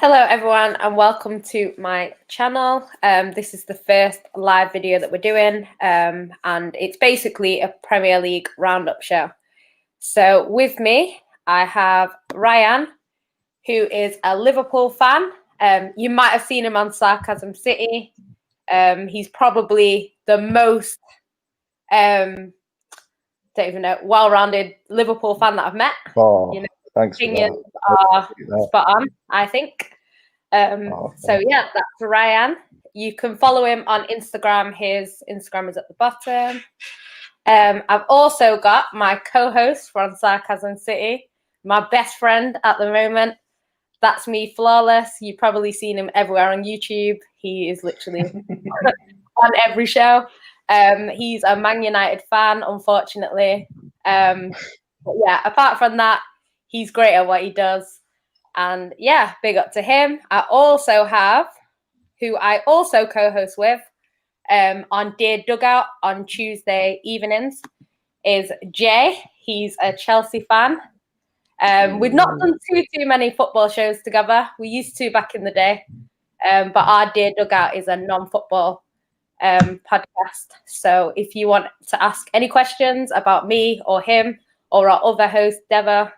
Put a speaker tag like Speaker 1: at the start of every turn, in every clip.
Speaker 1: Hello everyone and welcome to my channel. This is the first live video that we're doing and it's basically a Premier League roundup show. So with me I have Ryan, who is a Liverpool fan. You might have seen him on Sarcasm City. He's probably the most well-rounded Liverpool fan that I've met.
Speaker 2: Oh, thanks for
Speaker 1: Opinions
Speaker 2: that.
Speaker 1: are spot on, I think. So yeah, that's Ryan. You can follow him on Instagram. His Instagram is at the bottom. I've also got my co-host from Sarcasm City, my best friend at the moment. That's me, Flawless. You've probably seen him everywhere on YouTube. He is literally on every show. He's a Man United fan, unfortunately. But yeah, apart from that, he's great at what he does. And yeah, big up to him. I also have, who I also co-host with on Dear Dugout on Tuesday evenings, is Jay. He's a Chelsea fan. We've not done too many football shows together. We used to back in the day. But our Dear Dugout is a non-football podcast. So if you want to ask any questions about me or him or our other host, Deva,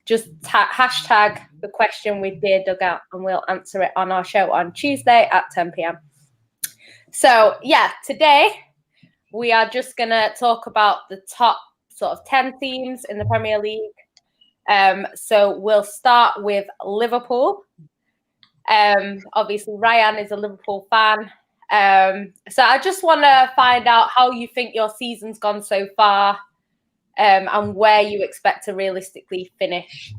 Speaker 1: just hashtag the question with Dear Dugout and we'll answer it on our show on Tuesday at 10 p.m. So yeah, today we are just going to talk about the top sort of 10 teams in the Premier League. So we'll start with Liverpool. Obviously, Ryan is a Liverpool fan. So I just want to find out how you think your season's gone so far. And where you expect to realistically finish?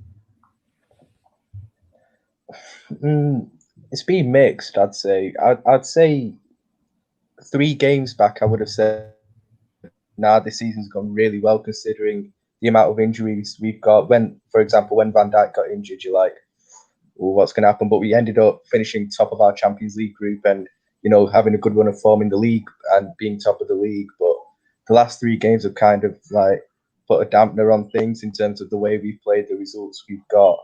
Speaker 2: It's been mixed, I'd say. I'd say 3 games back, I would have said, this season's gone really well considering the amount of injuries we've got. For example, when Van Dijk got injured, you're like, well, what's going to happen? But we ended up finishing top of our Champions League group and, having a good run of form in the league and being top of the league. But the last 3 games have kind of like put a dampener on things in terms of the way we've played, the results we've got.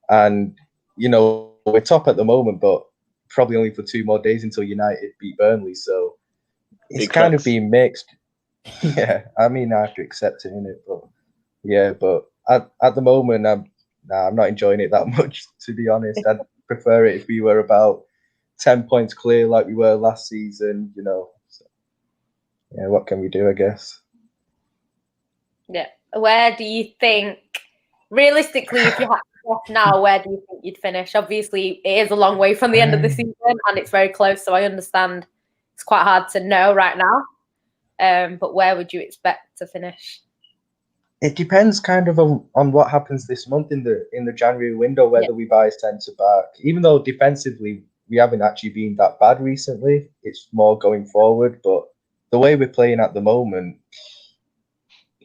Speaker 2: And, we're top at the moment, but probably only for 2 more days until United beat Burnley. So it's kind of been mixed. Yeah, I mean, I have to accept it, innit? But yeah, but at the moment, I'm not enjoying it that much, to be honest. I'd prefer it if we were about 10 points clear like we were last season, So, yeah, what can we do, I guess?
Speaker 1: Yeah. Where do you think, realistically, if you had to guess now, where do you think you'd finish? Obviously, it is a long way from the end of the season and it's very close. So I understand it's quite hard to know right now. But where would you expect to finish?
Speaker 2: It depends kind of on what happens this month in the January window, whether we buy a centre back. Even though defensively we haven't actually been that bad recently, it's more going forward. But the way we're playing at the moment,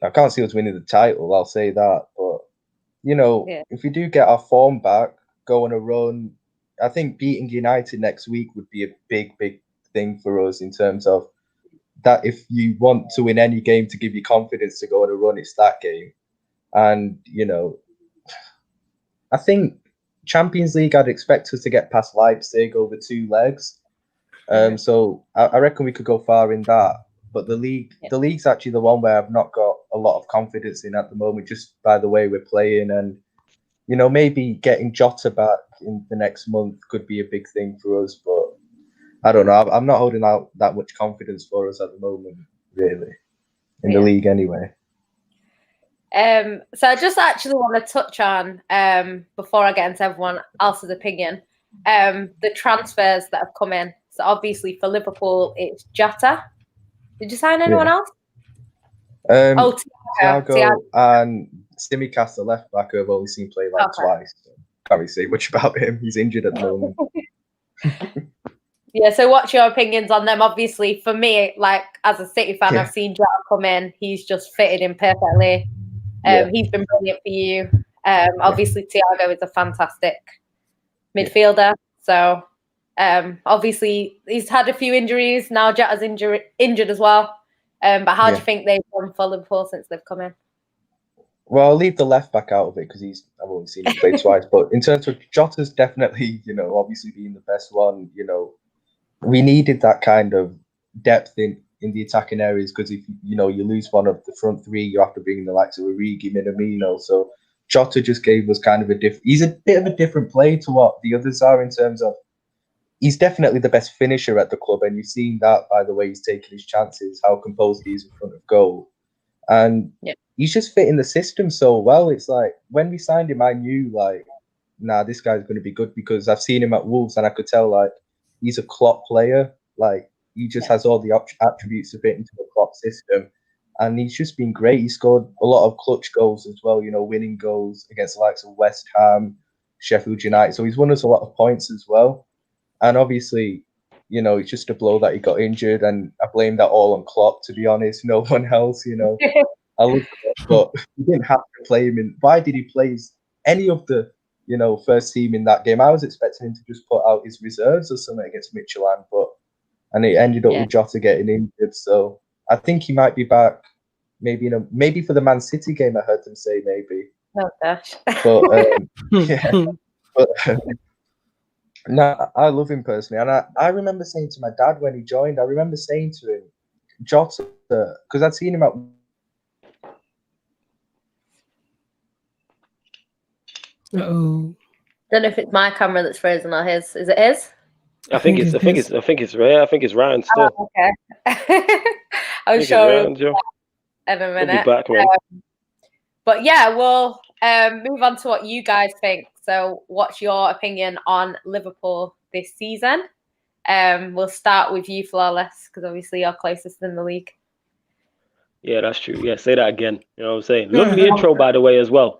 Speaker 2: I can't see us winning the title, I'll say that. But, if we do get our form back, go on a run, I think beating United next week would be a big, big thing for us in terms of that. If you want to win any game to give you confidence to go on a run, it's that game. And, I think Champions League, I'd expect us to get past Leipzig over 2 legs. So I reckon we could go far in that. But the league's actually the one where I've not got a lot of confidence in at the moment, just by the way we're playing. And, maybe getting Jota back in the next month could be a big thing for us. But I don't know. I'm not holding out that much confidence for us at the moment, really, in the league anyway.
Speaker 1: So I just actually want to touch on, before I get into everyone else's opinion, the transfers that have come in. So obviously for Liverpool, it's Jota. Did you sign anyone else?
Speaker 2: Thiago and Tsimikas, the left back, I've only seen play twice. So can't really say much about him. He's injured at the moment.
Speaker 1: Yeah, so what's your opinions on them? Obviously, for me, like as a City fan, I've seen Jota come in. He's just fitted in perfectly. He's been brilliant for you. Obviously, Thiago is a fantastic midfielder. So obviously, he's had a few injuries. Now Jota's injured as well. But how do you think they've done for Liverpool since they've come in?
Speaker 2: Well, I'll leave the left back out of it because I've only seen him play twice. But in terms of Jota's definitely, obviously being the best one, we needed that kind of depth in the attacking areas because if, you lose one of the front three, you have to bring in the likes of Origi, Minamino. So Jota just gave us kind of he's a bit of a different player to what the others are in terms of he's definitely the best finisher at the club. And you've seen that by the way he's taken his chances, how composed he is in front of goal. And he's just fitting the system so well. It's like when we signed him, I knew nah, this guy's going to be good because I've seen him at Wolves and I could tell he's a Klopp player. He just has all the attributes to fit into the Klopp system. And he's just been great. He scored a lot of clutch goals as well, winning goals against the likes of West Ham, Sheffield United. So he's won us a lot of points as well. And obviously, it's just a blow that he got injured. And I blame that all on Klopp, to be honest. No one else, I love Klopp, but he didn't have to play him. Why did he play any of the, first team in that game? I was expecting him to just put out his reserves or something against Midfield, and it ended up with Jota getting injured. So I think he might be back maybe for the Man City game. I heard them say maybe.
Speaker 1: Oh gosh.
Speaker 2: But no, I love him personally, and I remember saying to my dad when he joined, I remember saying to him, Jota, because I'd seen him at.
Speaker 1: Don't know if it's my camera that's frozen or his. Is it his?
Speaker 3: I think it's Ryan still.
Speaker 1: Oh, okay. I was sure in a minute.
Speaker 3: He'll be back, man.
Speaker 1: But yeah, we'll move on to what you guys think. So, what's your opinion on Liverpool this season? We'll start with you, Flawless, because obviously you're closest in the league.
Speaker 3: Yeah, that's true. Yeah, say that again. You know what I'm saying? Lovely intro, by the way, as well.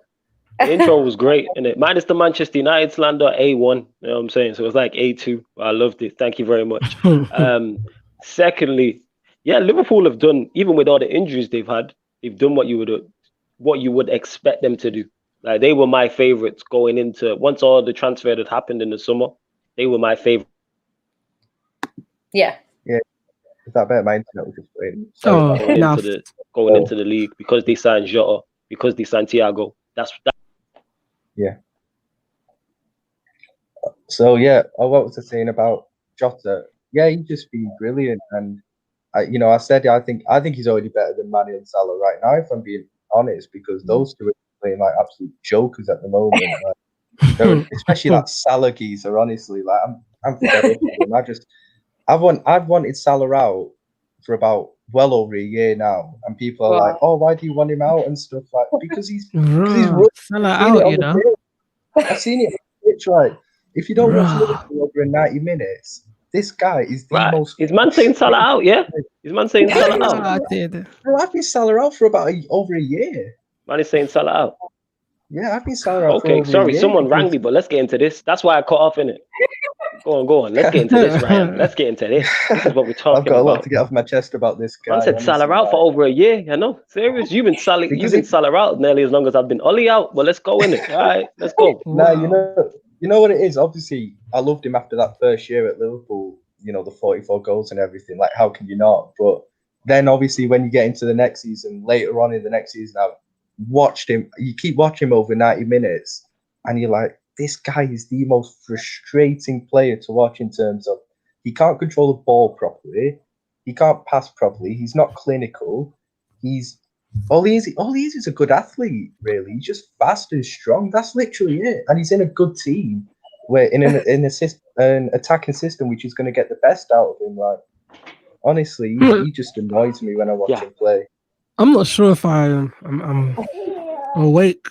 Speaker 3: The intro was great, and it minus the Manchester United slander, A1. You know what I'm saying? So it was like A2. I loved it. Thank you very much. Secondly, yeah, Liverpool have done, even with all the injuries they've had, they've done what you would expect them to do. Like they were my favourites going into once all the transfer that happened in the summer. They were my favourite.
Speaker 1: Yeah.
Speaker 2: Yeah. Is that better? My internet was just waiting.
Speaker 3: Going into the league because they signed Jota, because they signed Thiago. That's that.
Speaker 2: Yeah. So yeah, what was I saying about Jota? Yeah, he's just been brilliant, and I said I think he's already better than Mane and Salah right now, if I'm being honest, because those two are playing like absolute jokers at the moment. Especially that Salah geezer. Honestly, like I'm fed up with him. I've wanted Salah out for about well over a year now, and people are like, "Oh, why do you want him out?" and stuff like because he's
Speaker 4: Salah out,
Speaker 2: I've seen it on the pitch. Like, if you don't watch Liverpool over 90 minutes, this guy is the most.
Speaker 3: Is man saying Salah out? Yeah, is man saying Salah out?
Speaker 2: Bro, I've been Salah out for about over a year.
Speaker 3: Man is saying Salah out.
Speaker 2: Yeah, I've been Salah out.
Speaker 3: Okay, sorry, someone rang me, but let's get into this. That's why I cut off in it. Go on. Let's get into this, Ryan. Let's get into this. This is what we're talking about.
Speaker 2: I've got a lot to get off my chest about this guy.
Speaker 3: I said Salah out for over a year. I know. Serious. You've been Salah out nearly as long as I've been Ollie out. But let's go in it. All right, let's go.
Speaker 2: Nah, you know what it is. Obviously, I loved him after that first year at Liverpool. The 44 goals and everything. Like, how can you not? But then, obviously, when you get into the next season, later on in the next season, I've watched him. You keep watching him over 90 minutes, and you're like, this guy is the most frustrating player to watch in terms of he can't control the ball properly, he can't pass properly, he's not clinical, he's all he is a good athlete, really. He's just fast and strong. That's literally it. And he's in a good team where in an attacking system which is going to get the best out of him. Like, honestly, he just annoys me when I watch him play.
Speaker 4: I'm not sure if I'm awake.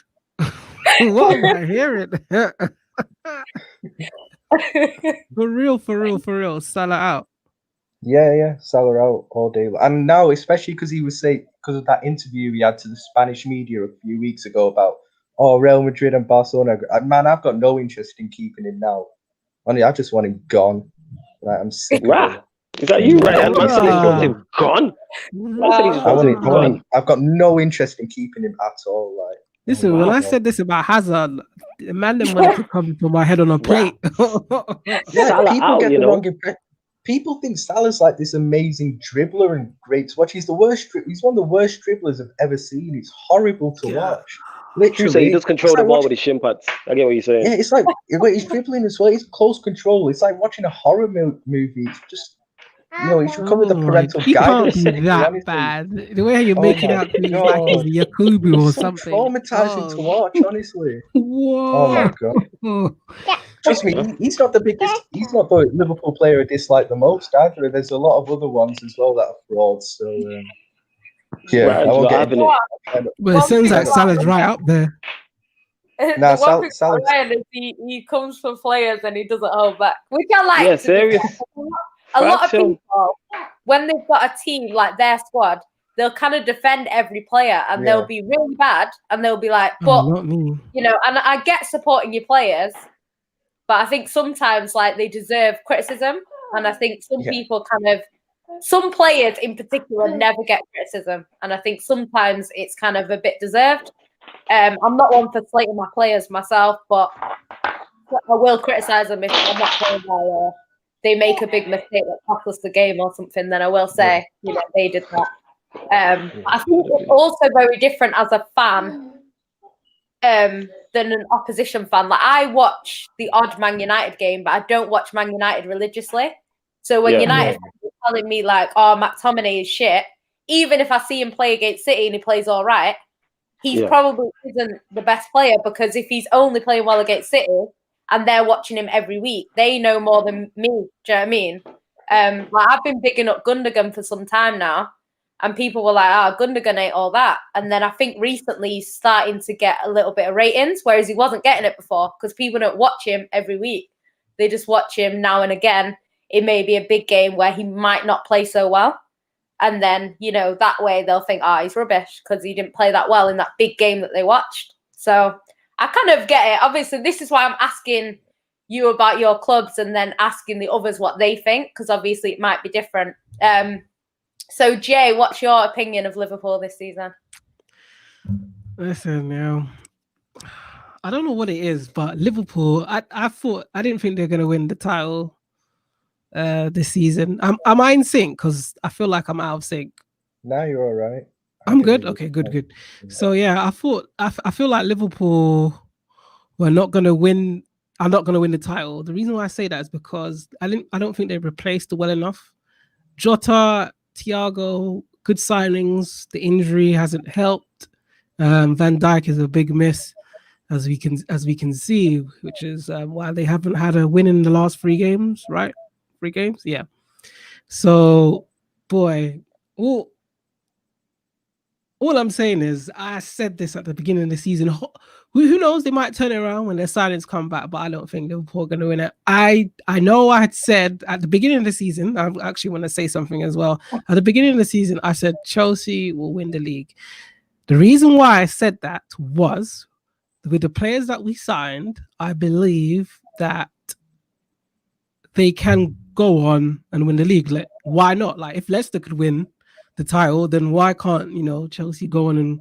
Speaker 4: What am I hearing? For real. Salah out.
Speaker 2: Yeah, Salah out all day. And now, especially because of that interview he had to the Spanish media a few weeks ago about Real Madrid and Barcelona. Man, I've got no interest in keeping him now. Only I just want him gone. Like, I'm sick of him.
Speaker 3: Is that you, Ryan? Man said he wants him gone.
Speaker 2: I've got no interest in keeping him at all. Like,
Speaker 4: listen, when I said this about Hazard, the man didn't want to come to my head on a plate.
Speaker 2: Yeah, people get the wrong impression. people think Salah's like this amazing dribbler and great to watch. He's the worst. He's one of the worst dribblers I've ever seen. It's horrible to watch. Literally,
Speaker 3: You say he does control the
Speaker 2: like
Speaker 3: ball with his shin pads. I get what you're saying.
Speaker 2: Yeah, it's like he's dribbling as well. He's close control. It's like watching a horror movie. It's just, he should come with a parental
Speaker 4: he
Speaker 2: guidance.
Speaker 4: can't be that bad. The way you're making out to look like he's Yakubu or something.
Speaker 2: Traumatizing to watch, honestly.
Speaker 4: Whoa.
Speaker 2: Oh my god. Trust me, he's not the biggest. He's not the Liverpool player I dislike the most either. There's a lot of other ones as well that are frauds. So yeah,
Speaker 3: Right,
Speaker 2: I won't get
Speaker 3: having it.
Speaker 4: Well, it sounds like Salah's right up there.
Speaker 2: Nah,
Speaker 1: the one thing about Ryan is he comes for players and he doesn't hold back, which I like.
Speaker 3: Yeah, serious.
Speaker 1: A lot of people, when they've got a team like their squad, they'll kind of defend every player and they'll be really bad and they'll be like, but
Speaker 4: not me.
Speaker 1: And I get supporting your players, but I think sometimes like they deserve criticism, and I think some people some players in particular never get criticism, and I think sometimes it's kind of a bit deserved. I'm not one for slating my players myself, but I will criticize them if I'm not playing well or they make a big mistake that costs us the game or something. Then I will say, they did that. I think it's also very different as a fan than an opposition fan. Like I watch the odd Man United game, but I don't watch Man United religiously. So when United are telling me like, "Oh, McTominay is shit," even if I see him play against City and he plays all right, he probably isn't the best player, because if he's only playing well against City and they're watching him every week, they know more than me. Do you know what I mean? Like I've been bigging up Gundogan for some time now, and people were like, Gundogan ain't all that. And then I think recently he's starting to get a little bit of ratings, whereas he wasn't getting it before, because people don't watch him every week. They just watch him now and again. It may be a big game where he might not play so well. And then, that way they'll think, he's rubbish because he didn't play that well in that big game that they watched. So I kind of get it. Obviously, this is why I'm asking you about your clubs and then asking the others what they think, because obviously it might be different. So, Jay, what's your opinion of Liverpool this season?
Speaker 4: Listen, now, I don't know what it is, but Liverpool, I didn't think they're going to win the title this season. Am I in sync? Because I feel like I'm out of sync.
Speaker 2: Now you're all right.
Speaker 4: I'm good. Okay, good. So yeah, I feel like Liverpool were not going to win. I'm not going to win the title. The reason why I say that is because I don't think they replaced well enough. Jota, Thiago, good signings. The injury hasn't helped. Van Dijk is a big miss, as we can see, which is why they haven't had a win in the last 3 games, right? 3 games, yeah. So, boy, all I'm saying is, I said this at the beginning of the season. Who knows? They might turn it around when their signings come back, but I don't think Liverpool are going to win it. I know I had said at the beginning of the season, I actually want to say something as well. At the beginning of the season, I said Chelsea will win the league. The reason why I said that was, with the players that we signed, I believe that they can go on and win the league. Like, why not? Like, if Leicester could win the title, then why can't Chelsea go on and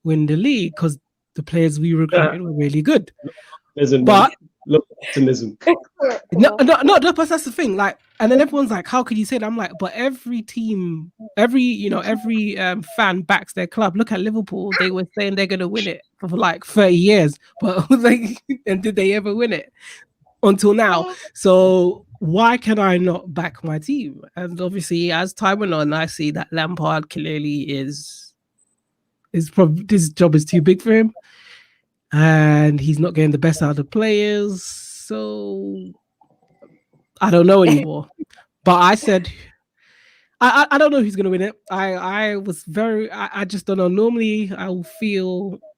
Speaker 4: win the league? Because the players we recruited were really good. But
Speaker 3: optimism.
Speaker 4: No, but that's the thing. Like, and then everyone's like, "How could you say that?" I'm like, but every team, every fan backs their club. Look at Liverpool; they were saying they're going to win it for like 30 years, but and did they ever win it until now? So why can I not back my team? And obviously, as time went on, I see that Lampard clearly is probably, this job is too big for him, and he's not getting the best out of the players. So I don't know anymore. But I said, I don't know who's going to win it. I just don't know. Normally,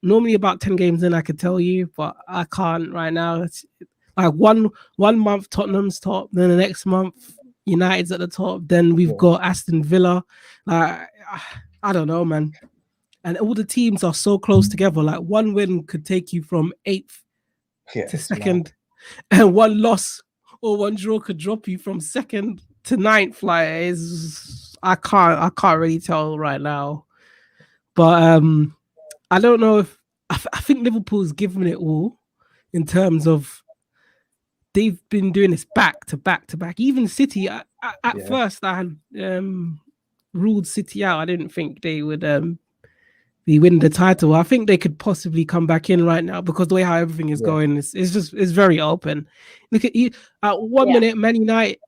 Speaker 4: normally about 10 games in, I could tell you, but I can't right now. It's like one month Tottenham's top, then the next month United's at the top, then we've got Aston Villa. I don't know, man. And all the teams are so close together. Like, one win could take you from 8th to 2nd, and one loss or one draw could drop you from 2nd to 9th. Like, I can't really tell right now. But I don't know if I think Liverpool's given it all in terms of they've been doing this back to back to back. Even City, at first I had ruled City out. I didn't think they would be winning the title. I think they could possibly come back in right now because the way how everything is going it's very open. Look at you at 1 minute, Man United.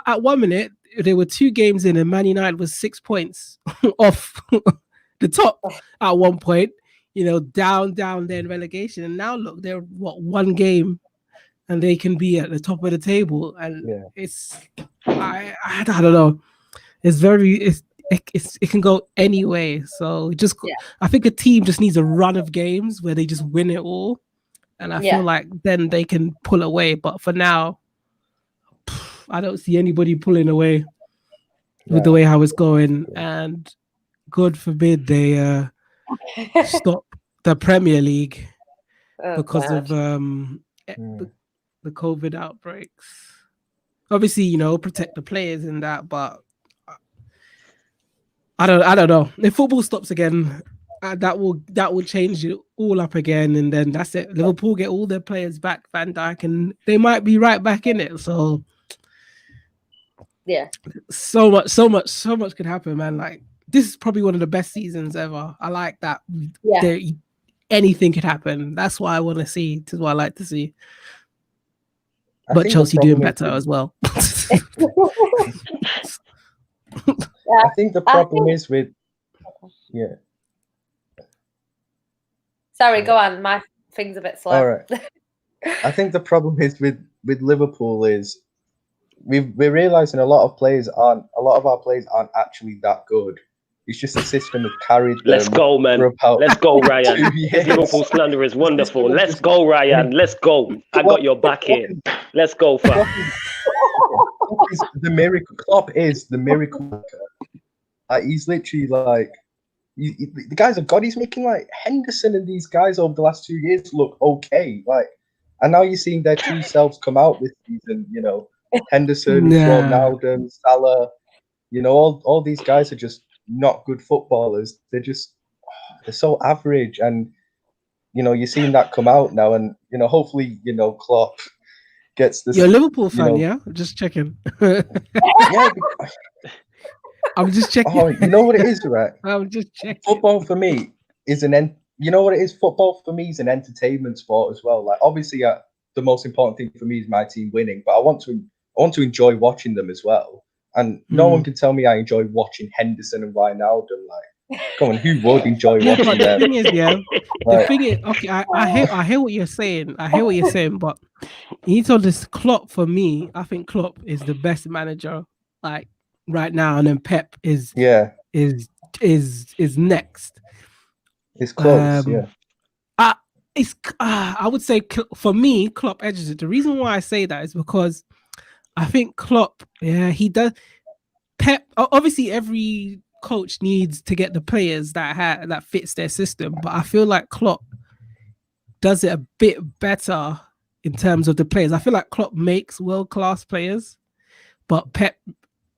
Speaker 4: At 1 minute there were 2 games in, and Man United was 6 points off the top at one point. You know, down then relegation, and now look, they're 1 game, and they can be at the top of the table. And it's I don't know. It's very it can go any way. So I think a team just needs a run of games where they just win it all, and I feel like then they can pull away. But for now, I don't see anybody pulling away with the way how it's going. And God forbid they stop the Premier League because of the COVID outbreaks. Obviously, you know, protect the players in that, but I don't know. If football stops again, that will change it all up again, and then that's it. Liverpool get all their players back, Van Dijk, and they might be right back in it. So so much could happen, man. Like, this is probably one of the best seasons ever. I like that. Anything could happen. That's what I want to see. This is what I like to see. But Chelsea doing better as well.
Speaker 2: I think the problem is with
Speaker 1: Sorry, go on. My thing's a bit slow.
Speaker 2: All right. I think the problem is with Liverpool is we're realizing a lot of our players aren't actually that good. It's just a system that carried them.
Speaker 3: Let's go, man. Let's go, Ryan. This Liverpool slander is wonderful. Let's go, Ryan. Let's go. I got your back here. Let's go, fam.
Speaker 2: The miracle. Klopp is the miracle worker. He's literally like, the guy's a god. He's making like Henderson and these guys over the last 2 years look okay. Like, and now you're seeing their true selves come out this season. You know, Henderson, Ronaldo, Salah. You know, all these guys are just not good footballers. They're so average, and you know, you're seeing that come out now. And you know, hopefully, you know, Klopp gets this.
Speaker 4: You're a Liverpool fan, yeah? I'm just checking. I'm just checking.
Speaker 2: Oh, you know what it is, right?
Speaker 4: I'm just checking.
Speaker 2: Football for me is you know what it is? Football for me is an entertainment sport as well. Like, obviously, the most important thing for me is my team winning, but I want to enjoy watching them as well. And no one can tell me I enjoy watching Henderson and Wijnaldum. Like, come on, who would enjoy watching them?
Speaker 4: The thing is, the thing is, okay, I hear what you're saying. But you need to understand, Klopp, for me, I think Klopp is the best manager, like, right now, and then Pep is next.
Speaker 2: It's close,
Speaker 4: I would say for me, Klopp edges it. The reason why I say that is because I think Klopp, he does. Pep, obviously, every coach needs to get the players that fits their system, but I feel like Klopp does it a bit better in terms of the players. I feel like Klopp makes world-class players, but Pep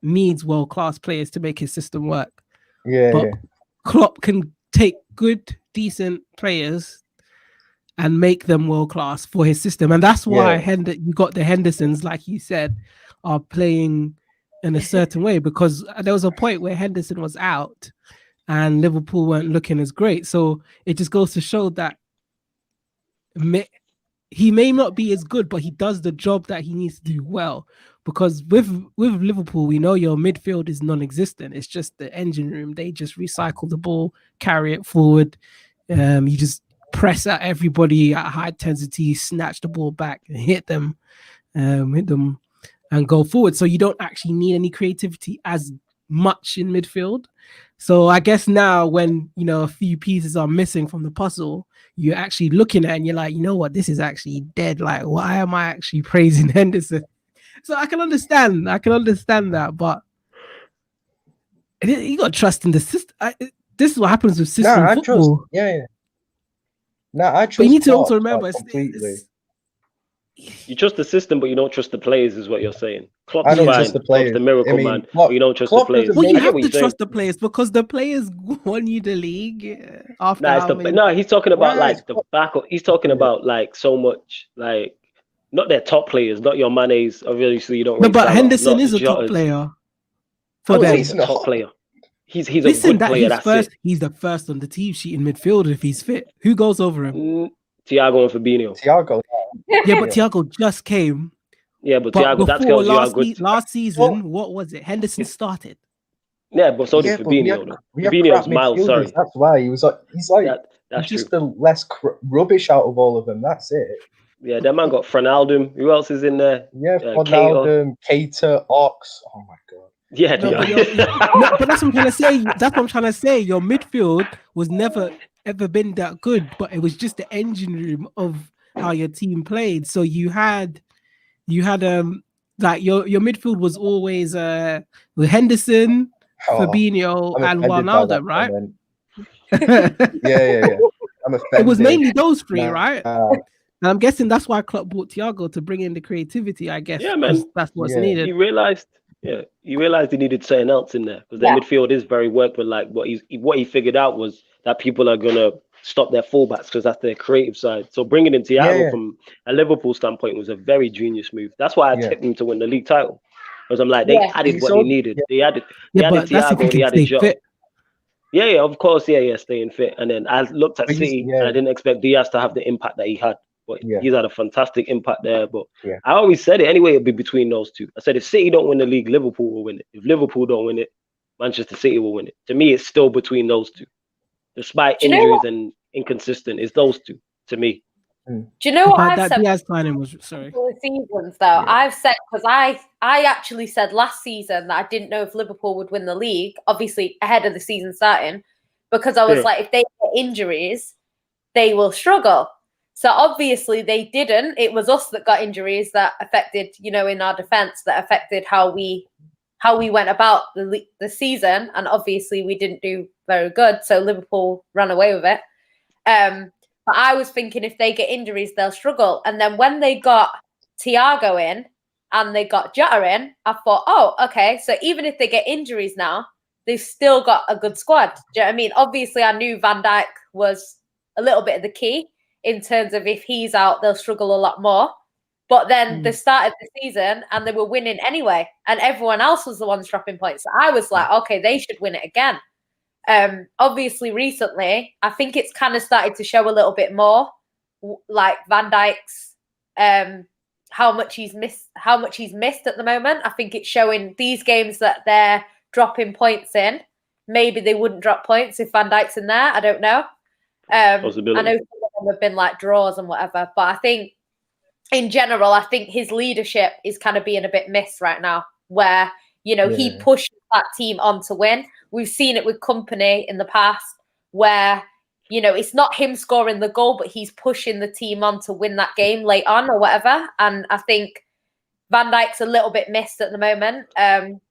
Speaker 4: needs world-class players to make his system work. But Klopp can take good, decent players and make them world-class for his system. And that's why you got the Hendersons, like you said, are playing in a certain way, because there was a point where Henderson was out and Liverpool weren't looking as great. So it just goes to show that he may not be as good, but he does the job that he needs to do well. Because with Liverpool, we know your midfield is non-existent. It's just the engine room. They just recycle the ball, carry it forward. You just press at everybody at high intensity, snatch the ball back, and hit them, and go forward. So you don't actually need any creativity as much in midfield. So I guess now, when you know a few pieces are missing from the puzzle, you're actually looking at it and you're like, you know what, this is actually dead. Like, why am I actually praising Henderson? So I can understand that, but you got to trust in the system. This is what happens with system football.
Speaker 2: I trust.
Speaker 4: But you need to also remember,
Speaker 3: you trust the system, but you don't trust the players, is what you're saying. Klopp's
Speaker 2: I don't
Speaker 3: fine.
Speaker 2: trust the players.
Speaker 3: Klopp's the miracle man, but you don't trust the players.
Speaker 4: Well, you have to trust the players because the players won you the league after.
Speaker 3: He's talking about like the backup. He's talking about like so much like. not their top players, not your Manes. Obviously, you don't.
Speaker 4: No,
Speaker 3: rate
Speaker 4: but
Speaker 3: Salah,
Speaker 4: Henderson
Speaker 3: not
Speaker 4: is a top
Speaker 3: Jotas.
Speaker 4: player
Speaker 3: I
Speaker 4: for
Speaker 3: would say
Speaker 4: them.
Speaker 3: he's a top player. He's a
Speaker 4: Listen,
Speaker 3: good
Speaker 4: that
Speaker 3: player.
Speaker 4: he's
Speaker 3: That's
Speaker 4: first.
Speaker 3: it.
Speaker 4: He's the first on the team sheet in midfield if he's fit. Who goes over him?
Speaker 3: Thiago and Fabinho.
Speaker 2: Thiago.
Speaker 4: Yeah, but Thiago just came.
Speaker 3: Yeah, but
Speaker 4: But
Speaker 3: Thiago, that
Speaker 4: before
Speaker 3: tells you how good.
Speaker 4: last season, what was it? Henderson started.
Speaker 3: Yeah, but so did
Speaker 2: Yeah, but
Speaker 3: Fabinho.
Speaker 2: we have
Speaker 3: Fabinho's
Speaker 2: crap
Speaker 3: miles.
Speaker 2: midfielders,
Speaker 3: Sorry,
Speaker 2: that's why he's like
Speaker 3: that's
Speaker 2: just
Speaker 3: true.
Speaker 2: the less rubbish out of all of them. That's it.
Speaker 3: Yeah, that man got Fernaldum. Who else is in there?
Speaker 2: Yeah,
Speaker 3: Keita.
Speaker 2: Ronaldo, Keita, Ox. Oh my god.
Speaker 3: Yeah,
Speaker 4: No,
Speaker 3: yeah.
Speaker 4: but that's what I'm trying to say. That's what I'm trying to say. Your midfield was never ever been that good, but it was just the engine room of how your team played. So you had like your midfield was always with Henderson, Fabinho, and Ronaldo, right?
Speaker 2: Yeah. I'm offended.
Speaker 4: It was mainly those three, right? And I'm guessing that's why Klopp bought Thiago to bring in the creativity. I guess.
Speaker 3: Yeah, man.
Speaker 4: That's what's needed.
Speaker 3: He realized he needed something else in there because their midfield is very work. But like what he figured out was that people are gonna stop their fullbacks because that's their creative side. So bringing in Thiago from a Liverpool standpoint was a very genius move. That's why I tipped him to win the league title because I'm like they added what he needed. They added Thiago. They added Jota. Yeah, of course, staying fit. And then I looked at City and I didn't expect Diaz to have the impact that he had. But he's had a fantastic impact there. But I always said it anyway, it'll be between those two. I said if City don't win the league, Liverpool will win it. If Liverpool don't win it, Manchester City will win it. To me, it's still between those two. Despite injuries and inconsistent, it's those two to me.
Speaker 1: Do you know what I've said?
Speaker 4: Diaz signing was sorry.
Speaker 1: Seasons though, I've said because I actually said last season that I didn't know if Liverpool would win the league, obviously ahead of the season starting, because I was like, if they get injuries, they will struggle. So obviously they didn't. It was us that got injuries that affected, in our defense, that affected how we went about the season, and obviously we didn't do very good. So Liverpool ran away with it. But I was thinking if they get injuries, they'll struggle. And then when they got Thiago in and they got Jota in, I thought, oh, okay. So even if they get injuries now, they've still got a good squad. Do you know what I mean? Obviously, I knew Van Dijk was a little bit of the key in terms of if he's out, they'll struggle a lot more. But then they started the season and they were winning anyway. And everyone else was the ones dropping points. So I was like, okay, they should win it again. Obviously, recently, I think it's kind of started to show a little bit more, like Van Dijk's, how much he's missed at the moment. I think it's showing these games that they're dropping points in. Maybe they wouldn't drop points if Van Dijk's in there. I don't know. I know some of them have been like draws and whatever, but I think in general, I think his leadership is kind of being a bit missed right now, where he pushed that team on to win. We've seen it with Company in the past where, it's not him scoring the goal, but he's pushing the team on to win that game late on or whatever. And I think Van Dijk's a little bit missed at the moment.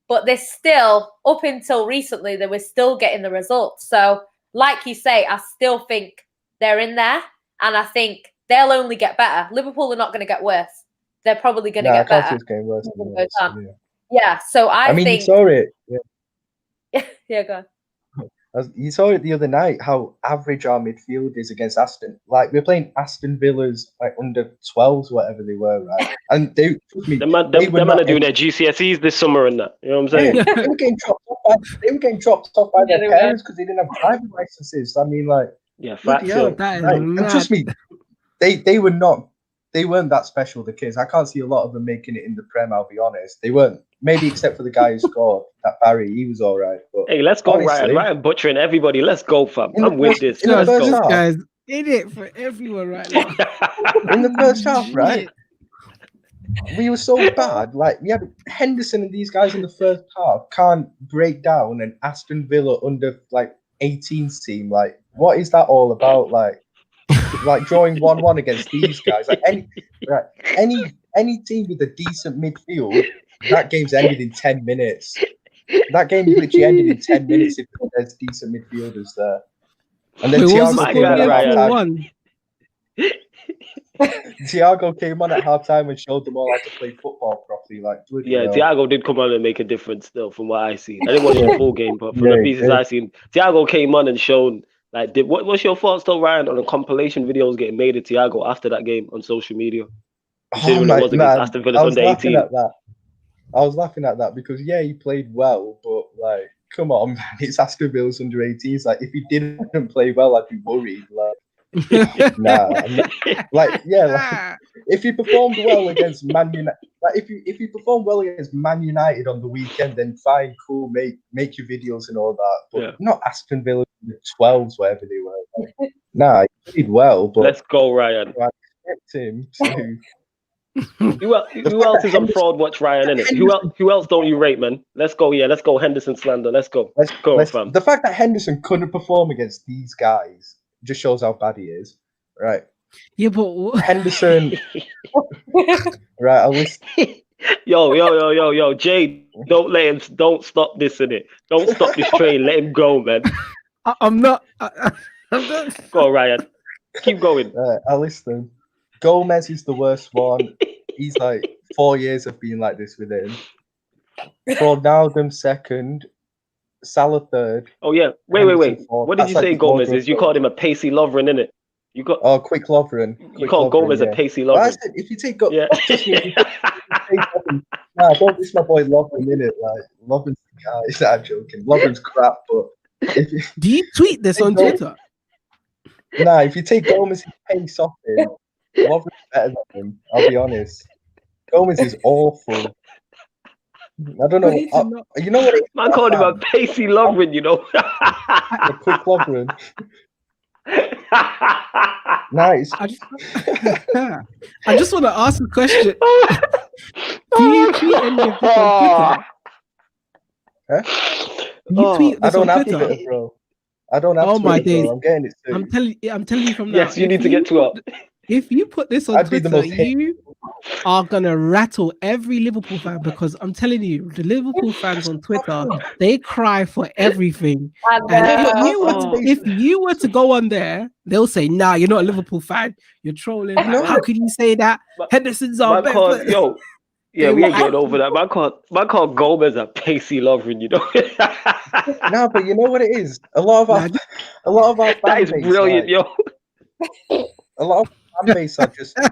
Speaker 1: But they're still, up until recently, they were still getting the results. So like you say, I still think they're in there. And I think they'll only get better. Liverpool are not going to get worse. They're probably going to get better.
Speaker 2: I can't see it's getting worse.
Speaker 1: Yeah, so I mean, think...
Speaker 2: you saw it.
Speaker 1: Yeah, go on.
Speaker 2: You saw it the other night, how average our midfield is against Aston. Like, we're playing Aston Villa's, like, under 12s, whatever they were, right? And they
Speaker 3: man are doing their GCSEs this summer and that. You know what I'm saying?
Speaker 2: Yeah, they were getting dropped off by their parents because they didn't have driving licenses. I mean, like...
Speaker 3: Yeah, facts.
Speaker 2: And trust me, they weren't that special, the kids. I can't see a lot of them making it in the Prem, I'll be honest. They weren't. Maybe except for the guy who scored, that Barry, he was all right. But
Speaker 3: hey, let's go, honestly, Ryan butchering everybody. Let's go, fam. I'm with this.
Speaker 4: Let's go. This guy's in it for everyone right now.
Speaker 2: In the first half, right? We were so bad. Like, we had Henderson and these guys in the first half can't break down an Aston Villa under, like, 18s team. Like, what is that all about? Like drawing 1-1 against these guys. Like, any team with a decent midfield, that game's ended in 10 minutes. That game literally ended in 10 minutes if there's decent midfielders there. And then Thiago came on at halftime and showed them all how to play football properly. Like,
Speaker 3: Thiago did come on and make a difference still from what I seen. I didn't watch the full game, but from the pieces I seen, Thiago came on and showed. Like, what's your thoughts though, Ryan, on the compilation videos getting made of Thiago after that game on social media? considering it was against Aston Villa's under 18.
Speaker 2: I was laughing at that because he played well, but like, come on, man, it's Aston Villa's under 18s. Like, if he didn't play well, I'd be worried. Like, if he performed well against Man United, like if you perform well against Man United on the weekend, then fine, cool, make your videos and all that, but not Aston Villa in the 12s, wherever they were. Like, he played well, but
Speaker 3: let's go, Ryan.
Speaker 2: I expect him to.
Speaker 3: Who else is on Fraud Watch, Ryan, innit? Who else don't you rate, man? Let's go, let's go, Henderson slander. Let's go, fam.
Speaker 2: The fact that Henderson couldn't perform against these guys just shows how bad he is, right?
Speaker 4: Yeah, but
Speaker 2: Henderson, right? I'll listen.
Speaker 3: Yo, Jay, don't stop this, innit? Don't stop this train. Let him go, man.
Speaker 4: I'm not.
Speaker 3: Go on, Ryan. Keep going.
Speaker 2: I'll listen. Gomez is the worst one. He's like 4 years of being like this with him. Ronaldo second. Salah third.
Speaker 3: Oh yeah. Wait. What did you say Gomez is? You called him a pacey Lovren, innit?
Speaker 2: Quick Lovren.
Speaker 3: You called Gomez a pacey Lovren.
Speaker 2: I said if you take don't diss my boy Lovren, innit? Like, Lovren's the guy. He's not joking. Lovren's crap, but
Speaker 4: do you tweet this on Twitter?
Speaker 2: Nah, if you take Gomez's pace off him, Lovren's better than him. I'll be honest. Gomez is awful. I don't know. You know what?
Speaker 3: Man called him a pacey Lovren, you know.
Speaker 2: A quick Lovren. Nice.
Speaker 4: I just want to ask a question. Do you tweet any of this on Twitter?
Speaker 2: Huh?
Speaker 4: You tweet this on Twitter?
Speaker 2: Twitter, bro. I don't have Twitter,
Speaker 4: my days.
Speaker 2: Bro. I'm getting it soon.
Speaker 4: I'm telling you from now.
Speaker 3: Yes, you need to get to it.
Speaker 4: If you put this on Twitter, you are gonna rattle every Liverpool fan, because I'm telling you, the Liverpool fans on Twitter, they cry for everything. And if you were to go on there, they'll say, "Nah, you're not a Liverpool fan. You're trolling. How can you say that? Henderson's our best."
Speaker 3: Yeah, we ain't getting over that. Man called Gomez a pacey Lovren, you know.
Speaker 2: No, but you know what it is? A lot of our fan
Speaker 3: that is brilliant, yo.
Speaker 2: A lot of fan base are just. I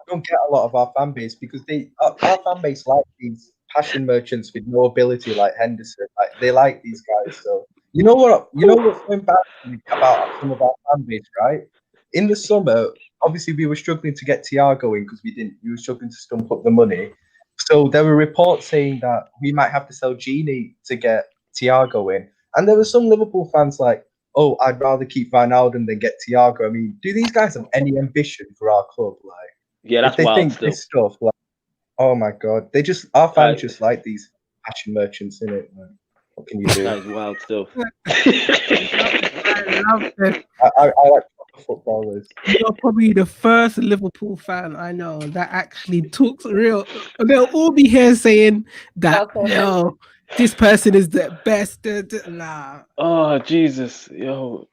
Speaker 2: don't get a lot of our fan base because our fan base like these passion merchants with no ability like Henderson. Like, they like these guys. So you know what's going bad about some of our fan base, right? In the summer, obviously we were struggling to get Thiago in because we were struggling to stump up the money. So there were reports saying that we might have to sell Gini to get Thiago in. And there were some Liverpool fans like, oh, I'd rather keep Wijnaldum than get Thiago. I mean, do these guys have any ambition for our club? Like,
Speaker 3: yeah, that's
Speaker 2: if they
Speaker 3: wild
Speaker 2: think
Speaker 3: still.
Speaker 2: This stuff, like, oh my God, our fans just like these passion merchants, innit? Like, what can you do?
Speaker 3: That is wild still.
Speaker 4: I love this.
Speaker 2: I like footballers.
Speaker 4: You're probably the first Liverpool fan I know that actually talks real. They'll all be here saying that no, this person is the best. Nah.
Speaker 3: Oh Jesus, yo,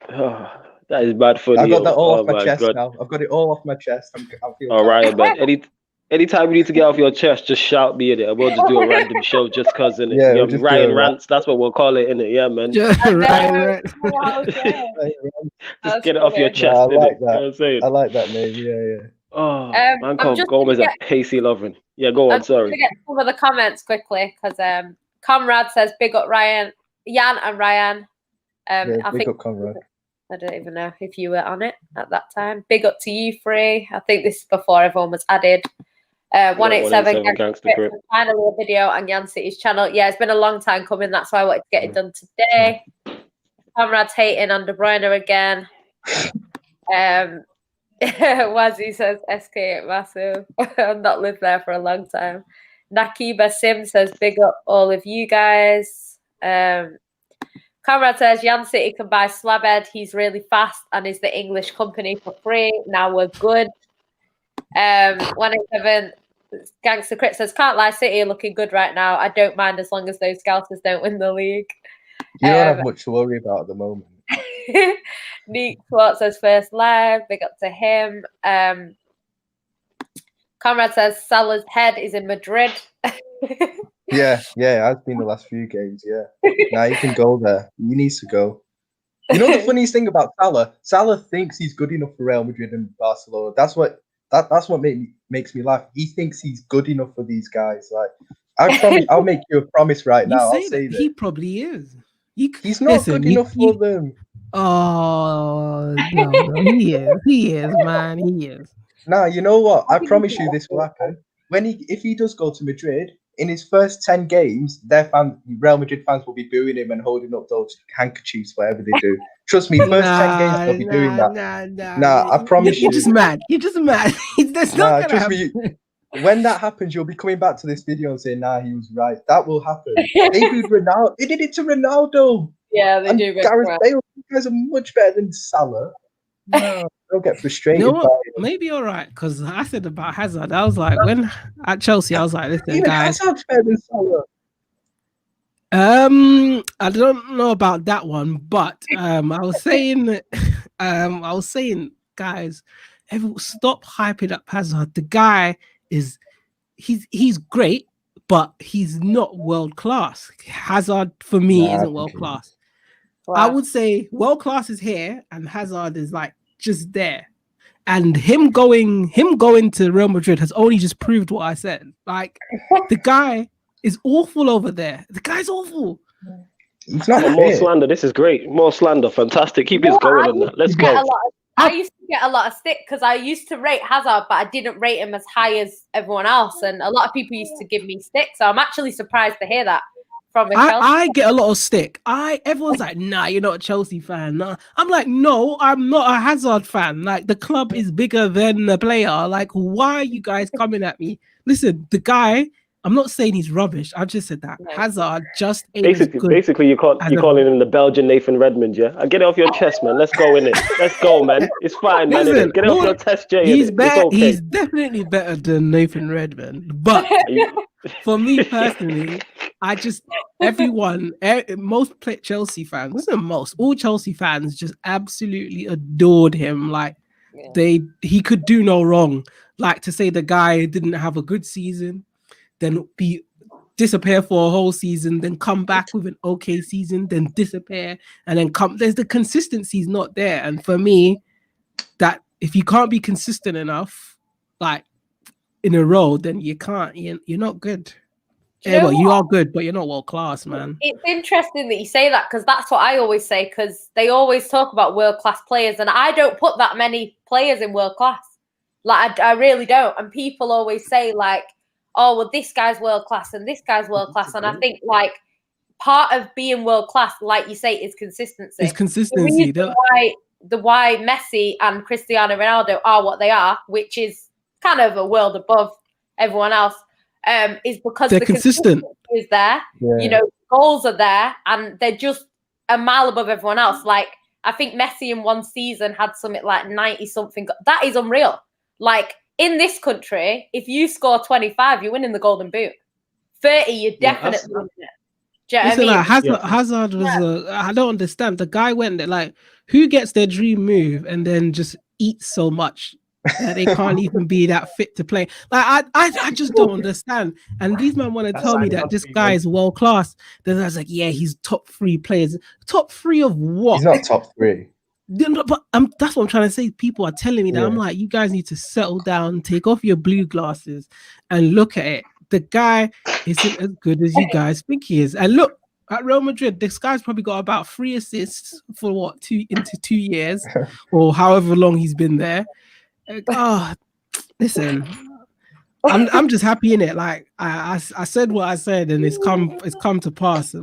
Speaker 3: that is bad for you.
Speaker 2: I got that all off my chest now. I've got it all off my chest. I'm feeling
Speaker 3: all right, man. Anytime you need to get off your chest, just shout me in it. We'll just do a random show just cause in it. Yeah, Ryan rants. That's what we'll call it in it. Yeah, man.
Speaker 4: Ryan.
Speaker 3: Just get it off your chest.
Speaker 2: I like that.
Speaker 3: You know what I'm saying?
Speaker 2: I like that name. Yeah.
Speaker 3: Oh, man, called Gomez a pacey Lovren. Yeah, go on.
Speaker 1: I'm
Speaker 3: Sorry.
Speaker 1: I'm gonna get some of the comments quickly because Comrade says big up Yan and Ryan. I think
Speaker 2: up Conrad.
Speaker 1: I don't even know if you were on it at that time. Big up to you three. I think this is before everyone was added. 187
Speaker 3: Gangster Grip.
Speaker 1: Finally a video on Yan City's channel. Yeah, it's been a long time coming. That's why I wanted to get it done today. Comrade's hating on De Bruyne again. Wazzy says SK massive. I've not lived there for a long time. Nakiba Sim says big up all of you guys. Comrade says Yan City can buy Slabhead. He's really fast and is the English company for free. Now we're good. 187 Gangster Crit says can't lie, City are looking good right now. I don't mind as long as those Scousers don't win the league.
Speaker 2: You don't have much to worry about at the moment.
Speaker 1: Neat Quart says first live. Big up to him. Comrade says Salah's head is in Madrid.
Speaker 2: Yeah, it has been the last few games. Yeah, now he can go there. He needs to go. You know the funniest thing about Salah thinks he's good enough for Real Madrid and Barcelona. That's what That's what makes me laugh. He thinks he's good enough for these guys. Like, I promise, I'll make you a promise right now. I'll say that
Speaker 4: he probably is.
Speaker 2: He's not good enough for them.
Speaker 4: Oh no, he is, man, he is.
Speaker 2: Nah, you know what? I promise you this will happen. If he does go to Madrid, in his first 10 games, Real Madrid fans will be booing him and holding up those handkerchiefs, whatever they do. Trust me, first 10 games they'll be doing that. Nah, I promise you.
Speaker 4: You're just mad. That's not gonna happen.
Speaker 2: Me. When that happens, you'll be coming back to this video and saying, "Nah, he was right." That will happen. They booed Ronaldo. They did it to Ronaldo.
Speaker 1: Yeah, they do.
Speaker 2: Gareth Bale. You guys are much better than Salah. No, don't get frustrated.
Speaker 4: You know what? Maybe you're right, because I said about Hazard. I was like, when at Chelsea, I was like, listen,
Speaker 2: even
Speaker 4: guys.
Speaker 2: Hazard's better than Salah.
Speaker 4: I don't know about that one, but I was saying, guys, stop hyping up Hazard. The guy he's great, but he's not world class. Hazard for me isn't world class. Wow. I would say world class is here, and Hazard is like just there. And him going to Real Madrid has only just proved what I said. Like, the guy is awful over there. The guy's awful.
Speaker 2: It's not
Speaker 3: more slander. This is great. More slander. Fantastic. Keep this going on that. Let's go.
Speaker 1: I used to get a lot of stick because I used to rate Hazard, but I didn't rate him as high as everyone else. And a lot of people used to give me stick. So I'm actually surprised to hear that from a Chelsea.
Speaker 4: I get a lot of stick. Everyone's like, nah, you're not a Chelsea fan. Nah. I'm like, no, I'm not a Hazard fan. Like, the club is bigger than the player. Like, why are you guys coming at me? Listen, the guy, I'm not saying he's rubbish. I just said that. Hazard just ain't
Speaker 3: basically you're calling him the Belgian Nathan Redmond, yeah? I get it off your chest, man. Let's go in it. Let's go, man. It's fine, man.
Speaker 4: Listen,
Speaker 3: get it off your chest, Jay.
Speaker 4: He's better.
Speaker 3: Okay.
Speaker 4: He's definitely better than Nathan Redmond. But for me personally, most Chelsea fans, all Chelsea fans just absolutely adored him. Like, he could do no wrong. Like, to say the guy didn't have a good season, then disappear for a whole season, then come back with an okay season, then disappear, and then come. There's the consistency's not there. And for me, that if you can't be consistent enough, like in a row, then you can't. You're not good. You are good, but you're not world class, man.
Speaker 1: It's interesting that you say that, because that's what I always say. Because they always talk about world class players, and I don't put that many players in world class. Like, I really don't. And people always say, like, oh, well, this guy's world class and this guy's world class. And I think, like, part of being world class, like you say, is consistency.
Speaker 4: It's consistency.
Speaker 1: Why Messi and Cristiano Ronaldo are what they are, which is kind of a world above everyone else, is because
Speaker 4: they're consistent.
Speaker 1: Is there. Yeah. Goals are there, and they're just a mile above everyone else. Like, I think Messi in one season had something like 90 something. That is unreal. Like, in this country, if you score 25, you're winning the Golden Boot. 30, you're definitely winning it. Do you know what I mean?
Speaker 4: Hazard was I don't understand. The guy went there, like, who gets their dream move and then just eats so much that they can't even be that fit to play? Like, I just don't understand. And these men want to tell me that this guy is world class. Then I was like, yeah, he's top 3 players. Top 3 of what?
Speaker 2: He's not top 3.
Speaker 4: But that's what I'm trying to say. People are telling me that. I'm like, you guys need to settle down, take off your blue glasses, and look at it. The guy isn't as good as you guys think he is. And look, at Real Madrid, this guy's probably got about 3 assists for 2 years, or however long he's been there. Listen, I'm just happy in it. Like, I said what I said, and it's come to pass.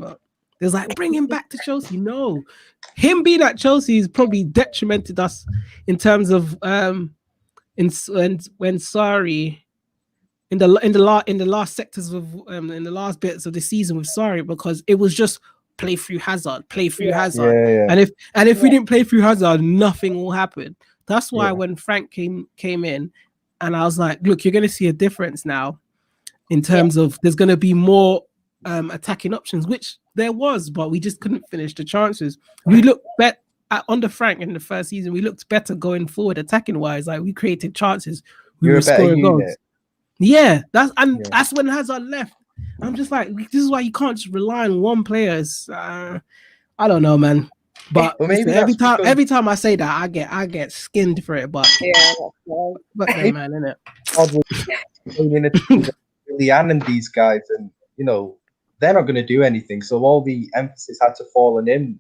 Speaker 4: It's like, bring him back to Chelsea. No, him being at Chelsea is probably detrimented us in terms of when Sarri in the last sectors of in the last bits of the season with Sarri, because it was just play through Hazard.
Speaker 2: Yeah.
Speaker 4: And if we didn't play through Hazard, nothing will happen. That's why when Frank came in, and I was like, look, you're going to see a difference now in terms of there's going to be more attacking options, which there was, but we just couldn't finish the chances. We looked better under Frank in the first season. We looked better going forward, attacking wise. Like, we created chances. We were scoring goals. Yeah, that's when Hazard left. I'm just like, this is why you can't just rely on one player. I don't know, man. But
Speaker 2: Well, maybe
Speaker 4: listen,
Speaker 2: that's
Speaker 4: every time I say that, I get skinned for it. But
Speaker 1: Yeah,
Speaker 4: but hey, man, innit?
Speaker 2: Leanne and these guys, and they're not going to do anything. So all the emphasis had to fall on him.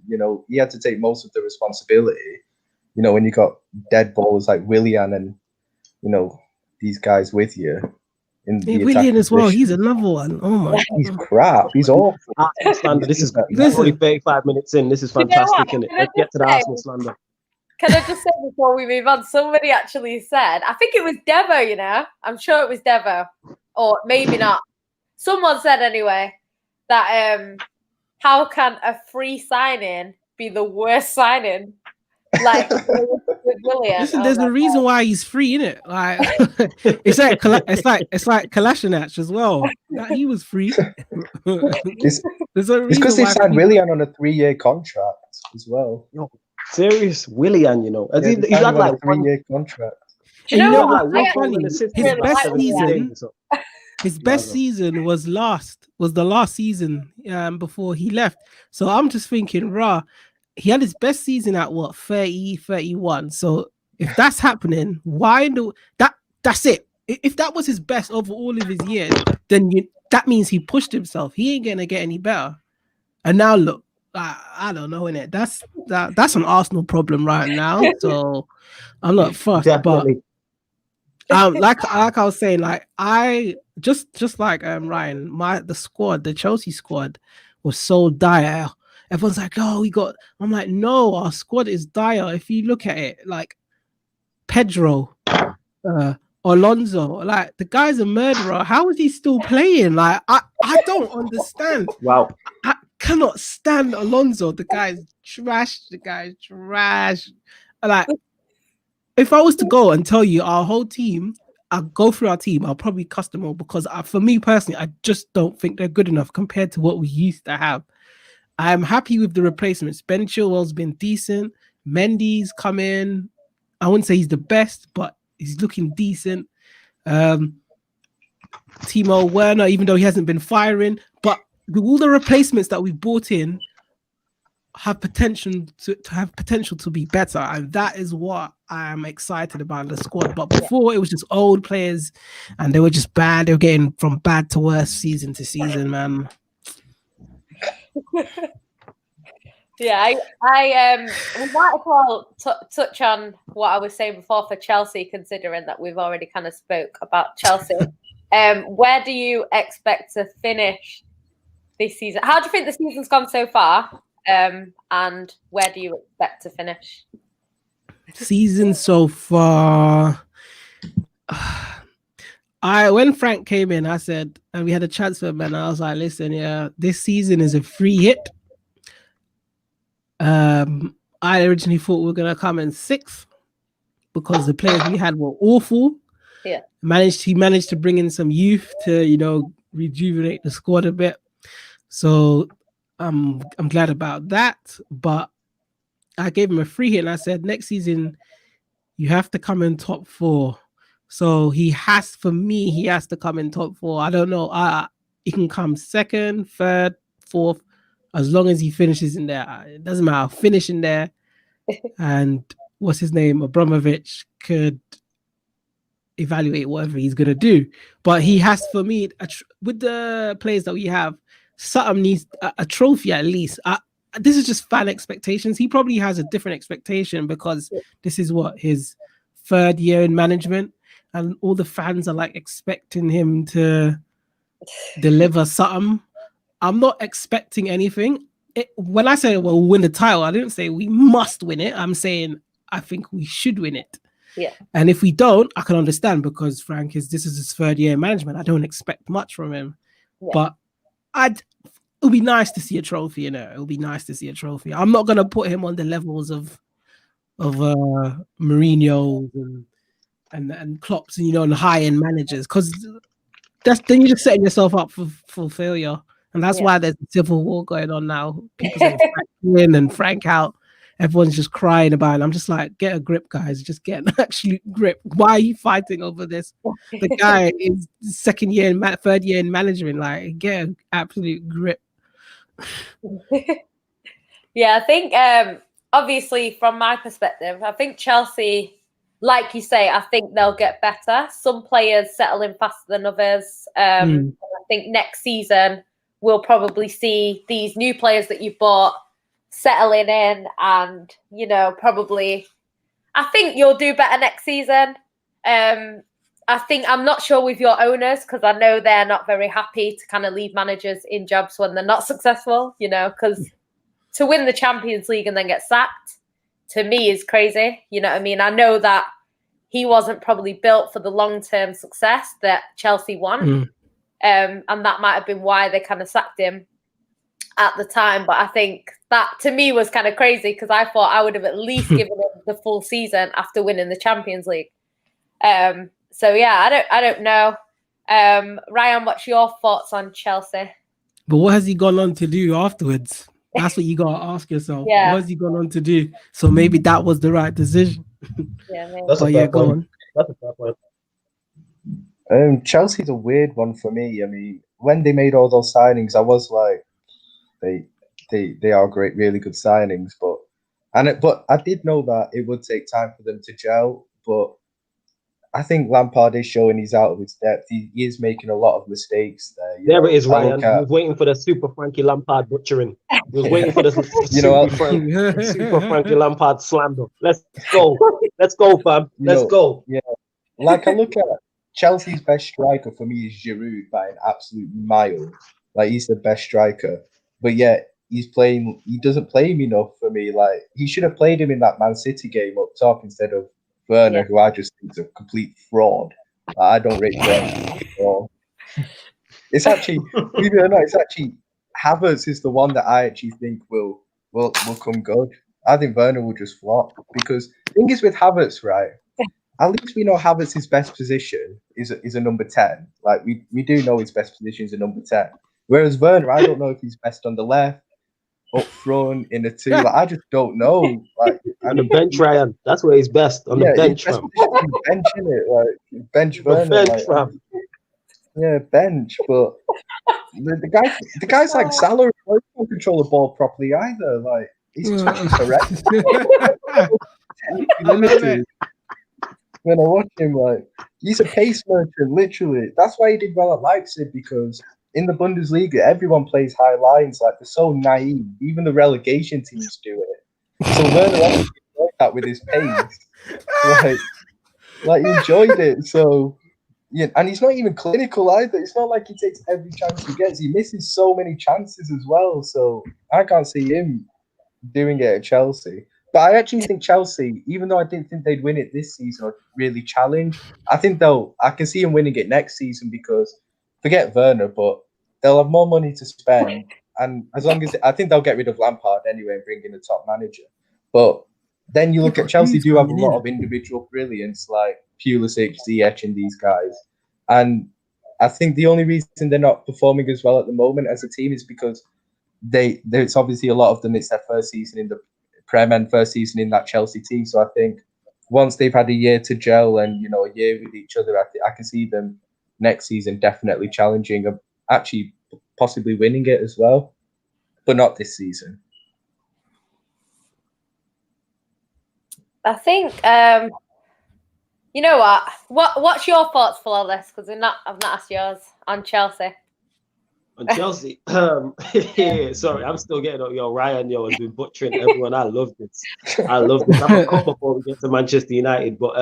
Speaker 2: He had to take most of the responsibility. When you got dead ballers like Willian and these guys with you in the
Speaker 4: Willian as well.
Speaker 2: position.
Speaker 4: He's another one. Oh my!
Speaker 2: He's crap. He's awful.
Speaker 3: Arsenal slander. This is
Speaker 4: Listen.
Speaker 3: already 35 minutes in. This is fantastic, isn't it? Let's get to the Arsenal slander.
Speaker 1: Can I just say before we move on, somebody actually said, I think it was Devo, I'm sure it was Devo, or maybe not. Someone said anyway that how can a free signing be the worst signing? Like with Willian.
Speaker 4: Listen, there's a reason why he's free, innit? Like it's like Kolasinac as well. He was free.
Speaker 2: It's
Speaker 4: There's
Speaker 2: because they signed Willian on a 3-year contract as well.
Speaker 3: Serious Willian, he's had like
Speaker 2: a 3-year contract.
Speaker 1: Do you know what?
Speaker 3: Like,
Speaker 4: funny? His best season was the last season before he left. So I'm just thinking, he had his best season at 30, 31. So if that's happening, that's it. If that was his best over all of his years, then that means he pushed himself. He ain't gonna get any better. And now look, I don't know, innit? That's an Arsenal problem right now. So I'm not fussed.
Speaker 3: Definitely.
Speaker 4: But like I was saying, like I just like Ryan, the Chelsea squad was so dire. Everyone's like, oh, I'm like, no, our squad is dire. If you look at it, like Pedro, Alonso, like the guy's a murderer. How is he still playing? Like, I don't understand.
Speaker 3: Wow.
Speaker 4: I cannot stand Alonso. The guy's trash. Like, if I was to go and tell you our whole team, I'll go through our team, I'll probably cuss them all because for me personally, I just don't think they're good enough compared to what we used to have. I'm happy with the replacements. Ben Chilwell's been decent. Mendy's come in. I wouldn't say he's the best, but he's looking decent. Timo Werner, even though he hasn't been firing, but all the replacements that we've brought in have potential to be better, and that is what I'm excited about the squad. But before, it was just old players, and they were just bad. They were getting from bad to worse season to season, man.
Speaker 1: Yeah, we might as well touch on what I was saying before for Chelsea, considering that we've already kind of spoke about Chelsea. Where do you expect to finish this season? How do you think the season's gone so far? And where do you expect to finish?
Speaker 4: Season so far, when Frank came in, I said, and we had a transfer man, I was like, listen, yeah, this season is a free hit. I originally thought we were gonna come in 6th because the players we had were awful.
Speaker 1: Yeah,
Speaker 4: he managed to bring in some youth to rejuvenate the squad a bit. So I'm glad about that. But I gave him a free hit and I said, next season you have to come in top 4. So he has to come in top 4. I don't know. He can come 2nd, 3rd, 4th, as long as he finishes in there. It doesn't matter. Finish in there. And what's his name? Abramovich could evaluate whatever he's going to do. But he has, for me, with the players that we have, Sutton needs a trophy at least. This is just fan expectations. He probably has a different expectation because this is his 3rd year in management. And all the fans are like expecting him to deliver something. I'm not expecting anything. When I say we'll win the title, I didn't say we must win it. I'm saying I think we should win it.
Speaker 1: Yeah.
Speaker 4: And if we don't, I can understand because this is his 3rd year in management. I don't expect much from him. Yeah. But it'll be nice to see a trophy, It'll be nice to see a trophy. I'm not gonna put him on the levels of Mourinho and Klopp's and the high-end managers, because then you're just setting yourself up for failure. And that's why there's a civil war going on now. People saying Frank in and Frank out. Everyone's just crying about it. I'm just like, get a grip, guys. Just get an absolute grip. Why are you fighting over this? The guy is 2nd year and 3rd year in management. Like, get an absolute grip.
Speaker 1: Yeah, I think obviously, from my perspective, I think Chelsea, like you say, I think they'll get better. Some players settle in faster than others. I think next season we'll probably see these new players that you've bought settling in, and probably. I think you'll do better next season. I think I'm not sure with your owners, because I know they're not very happy to kind of leave managers in jobs when they're not successful. Because to win the Champions League and then get sacked, to me, is crazy. You know what I mean? I know that he wasn't probably built for the long-term success that Chelsea want. And that might have been why they kind of sacked him at the time. But I think that, to me, was kind of crazy, because I thought I would have at least given him the full season after winning the Champions League. So, yeah, I don't know. Ryan, what's your thoughts on Chelsea?
Speaker 4: But what has he gone on to do afterwards? That's what you got to ask yourself.
Speaker 1: Yeah.
Speaker 4: What has he gone on to do? So maybe that was the right decision.
Speaker 1: Yeah, maybe.
Speaker 3: That's a fair point. That's a fair point.
Speaker 2: Chelsea's a weird one for me. I mean, when they made all those signings, I was like, they are great, really good signings. But I did know that it would take time for them to gel. But I think Lampard is showing he's out of his depth. He is making a lot of mistakes there.
Speaker 3: There it is, Ryan. He was waiting for the Super Frankie Lampard butchering. He was waiting for the Super Frankie Lampard slander. Let's go. Let's go, fam. Let's go.
Speaker 2: Yeah. Like, I look at Chelsea's best striker for me is Giroud by an absolute mile. Like, he's the best striker. But yet, he doesn't play him enough for me. Like, he should have played him in that Man City game up top instead of Werner, who I just think is a complete fraud. I don't rate Werner at all. It's actually, believe it or not, it's actually Havertz is the one that I actually think will come good. I think Werner will just flop, because the thing is with Havertz, right? At least we know Havertz's best position is a number 10. Like, we do know his best position is a number 10. Whereas Werner, I don't know if he's best on the left, up front, in the 2. Like, I just don't know. Like,
Speaker 3: on the bench, Ryan. That's where he's best. On the bench,
Speaker 2: fam. Bench, innit? Like, bench Werner.
Speaker 3: Bench, fam.
Speaker 2: Yeah, bench. But the guy's like Salah. He can't control the ball properly either. Like, he's totally correct. Limited. When I watch him, like, he's a pace merchant, literally. That's why he did well at Leipzig, because in the Bundesliga, everyone plays high lines. Like, they're so naive. Even the relegation teams do it. So Werner actually enjoyed that with his pace. Like he enjoyed it. So, yeah, and he's not even clinical either. It's not like he takes every chance he gets. He misses so many chances as well. So I can't see him doing it at Chelsea. But I actually think Chelsea, even though I didn't think they'd win it this season or really challenge, I can see him winning it next season, because forget Werner, but they'll have more money to spend. And as long as I think they'll get rid of Lampard anyway and bring in a top manager. But then you look at Chelsea, do have a lot of individual brilliance, like Pulisic, Ziyech, and these guys. And I think the only reason they're not performing as well at the moment as a team is because there's obviously a lot of them, it's their first season in the Prem and first season in that Chelsea team. So I think once they've had a year to gel and, a year with each other, I can see them next season definitely challenging, actually possibly winning it as well, but not this season.
Speaker 1: I think, you know what's your thoughts for all this? Because I've not asked yours on Chelsea.
Speaker 3: On Chelsea, yeah, sorry, I'm still getting Ryan, has been butchering everyone. I love this. I'm a couple before we get to Manchester United. But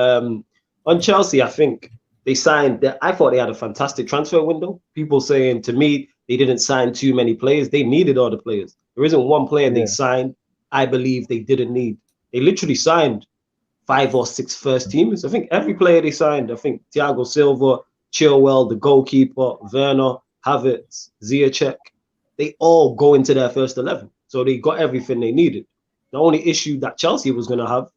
Speaker 3: on Chelsea, I think they signed. I thought they had a fantastic transfer window. People saying to me they didn't sign too many players. They needed all the players. There isn't one player they signed, I believe, they didn't need. They literally signed 5 or 6 first teamers. I think every player they signed, I think Thiago Silva, Chilwell, the goalkeeper, Werner, Havertz, Ziyech, they all go into their first 11. So they got everything they needed. The only issue that Chelsea was going to have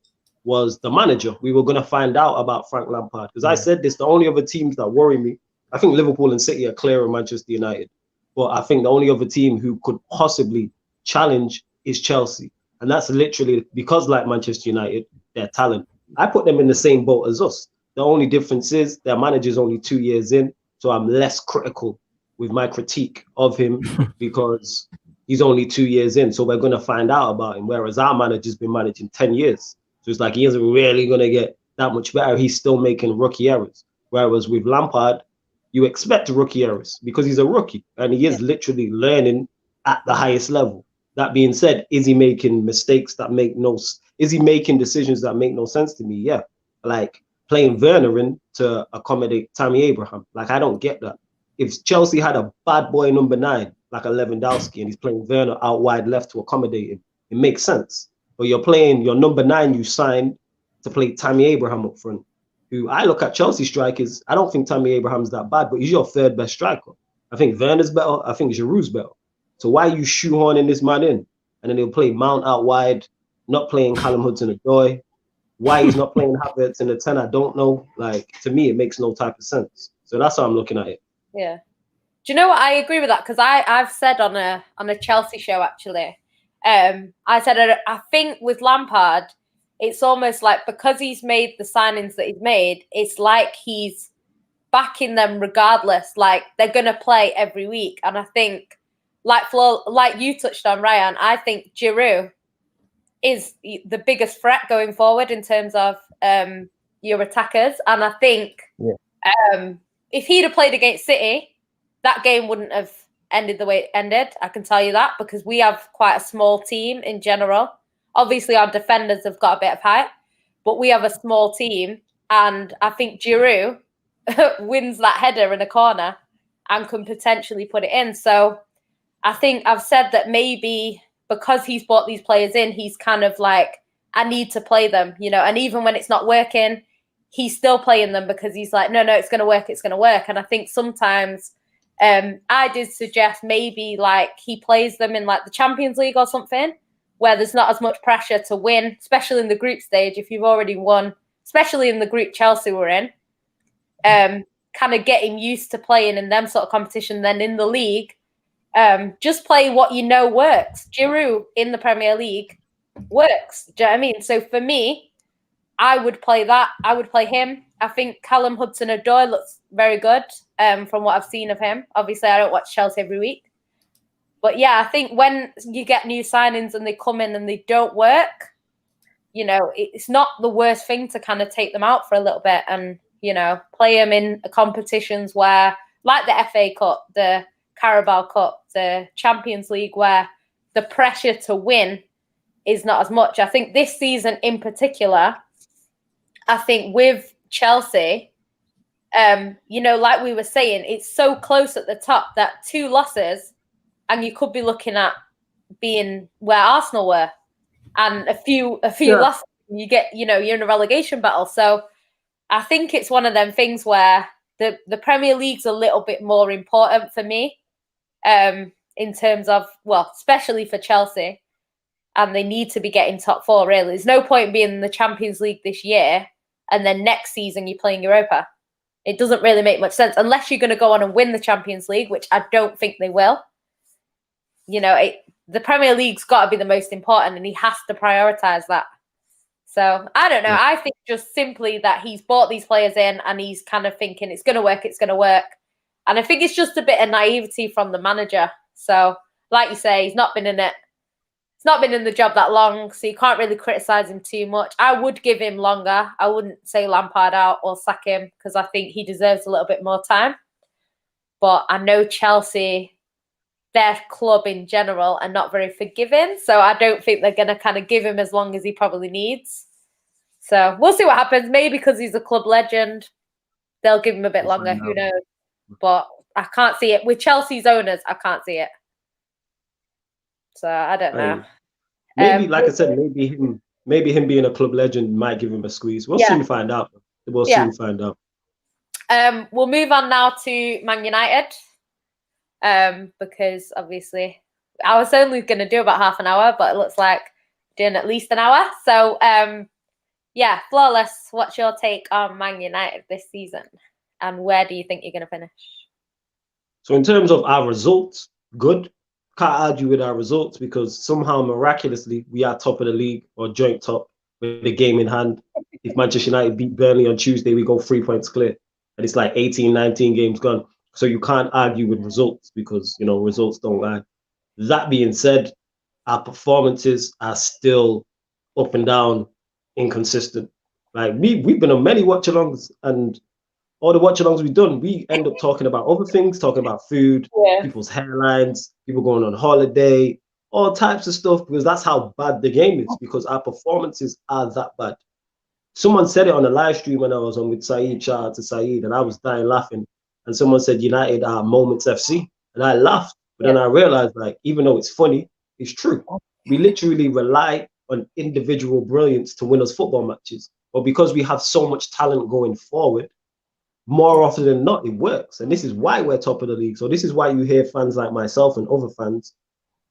Speaker 3: was the manager. We were going to find out about Frank Lampard. Because I said this, the only other teams that worry me, I think Liverpool and City are clear of Manchester United. But I think the only other team who could possibly challenge is Chelsea. And that's literally because, like Manchester United, their talent. I put them in the same boat as us. The only difference is their manager's only 2 years in. So I'm less critical with my critique of him because he's only 2 years in, so we're going to find out about him. Whereas our manager's been managing 10 years. So it's like he isn't really going to get that much better. He's still making rookie errors. Whereas with Lampard, you expect rookie errors because he's a rookie and he is literally learning at the highest level. That being said, is he making mistakes that make is he making decisions that make no sense to me? Yeah. Like playing Werner in to accommodate Tammy Abraham. Like, I don't get that. If Chelsea had a bad boy number 9, like a Lewandowski, and he's playing Werner out wide left to accommodate him, it makes sense. But you're playing your number 9 you signed to play Tammy Abraham up front, who I look at Chelsea strikers, I don't think Tammy Abraham's that bad, but he's your 3rd best striker. I think Werner's better. I think Giroud's better. So why are you shoehorning this man in? And then he'll play Mount out wide, not playing Callum Hudson-Odoi. Why he's not playing Havertz in the 10, I don't know. Like, to me, it makes no type of sense. So that's how I'm looking at it.
Speaker 1: Yeah. Do you know what? I agree with that because I've said on a Chelsea show, actually, I said I think with Lampard, it's almost like because he's made the signings that he's made, it's like he's backing them regardless. Like, they're going to play every week. And I think, like you touched on, Ryan, I think Giroud is the biggest threat going forward in terms of your attackers. And I think if he'd have played against City, that game wouldn't have ended the way it ended. I can tell you that because we have quite a small team in general. Obviously, our defenders have got a bit of height, but we have a small team. And I think Giroud wins that header in a corner and can potentially put it in. So I think I've said that maybe because he's brought these players in, he's kind of like, I need to play them, you know, and even when it's not working, he's still playing them because he's like, no, it's going to work. It's going to work. And I think sometimes I did suggest maybe like he plays them in like the Champions League or something where there's not as much pressure to win, especially in the group stage. If you've already won, especially in the group Chelsea were in, kind of getting used to playing in them sort of competition. Then in the league, just play what you know works. Giroud in the Premier League works. Do you know what I mean? So for me, I would play that. I would play him. I think Callum Hudson-Odoi looks very good from what I've seen of him. Obviously, I don't watch Chelsea every week. But yeah, I think when you get new signings and they come in and they don't work, you know, it's not the worst thing to kind of take them out for a little bit and, you know, play them in competitions where, like the FA Cup, the Carabao Cup, the Champions League, where the pressure to win is not as much. I think this season in particular, I think with Chelsea, you know, like we were saying, it's so close at the top that 2 losses and you could be looking at being where Arsenal were, and a few losses, you get, you know, you're in a relegation battle. So I think it's one of them things where the Premier League's a little bit more important for me, in terms of, well, especially for Chelsea, and they need to be getting top 4. Really, there's no point being in the Champions League this year and then next season you're playing Europa. It doesn't really make much sense unless you're going to go on and win the Champions League, which I don't think they will. You know, the Premier League's got to be the most important and he has to prioritise that. So, I don't know. I think just simply that he's brought these players in and he's kind of thinking it's going to work, it's going to work. And I think it's just a bit of naivety from the manager. So, like you say, he's not been in it. He's not been in the job that long, so you can't really criticise him too much. I would give him longer. I wouldn't say Lampard out or sack him because I think he deserves a little bit more time. But I know Chelsea, their club in general, are not very forgiving. So I don't think they're going to kind of give him as long as he probably needs. So we'll see what happens. Maybe because he's a club legend, they'll give him a bit longer. Who knows? But I can't see it. With Chelsea's owners, I can't see it. So I don't know.
Speaker 3: Maybe, like I said, maybe him being a club legend might give him a squeeze. We'll soon find out. We'll soon find out.
Speaker 1: We'll move on now to Man United. Because obviously I was only going to do about half an hour, but it looks like doing at least an hour. So, yeah, Flawless, what's your take on Man United this season? And where do you think you're going to finish?
Speaker 3: So in terms of our results, good. Can't argue with our results because somehow miraculously we are top of the league or joint top with the game in hand. If Manchester United beat Burnley on Tuesday, we go 3 points clear. And it's like 18, 19 games gone. So you can't argue with results because, you know, results don't lie. That being said, our performances are still up and down, inconsistent. Like we've been on many watch-alongs, and all the watch-alongs we've done, we end up talking about other things, talking about food, people's hairlines, people going on holiday, all types of stuff, because that's how bad the game is, because our performances are that bad. Someone said it on a live stream when I was on with Saeed, shout out to Saeed, and I was dying laughing. And someone said United are Moments FC, and I laughed. But then I realized, like, even though it's funny, it's true. We literally rely on individual brilliance to win us football matches. But because we have so much talent going forward, more often than not, it works. And this is why we're top of the league. So this is why you hear fans like myself and other fans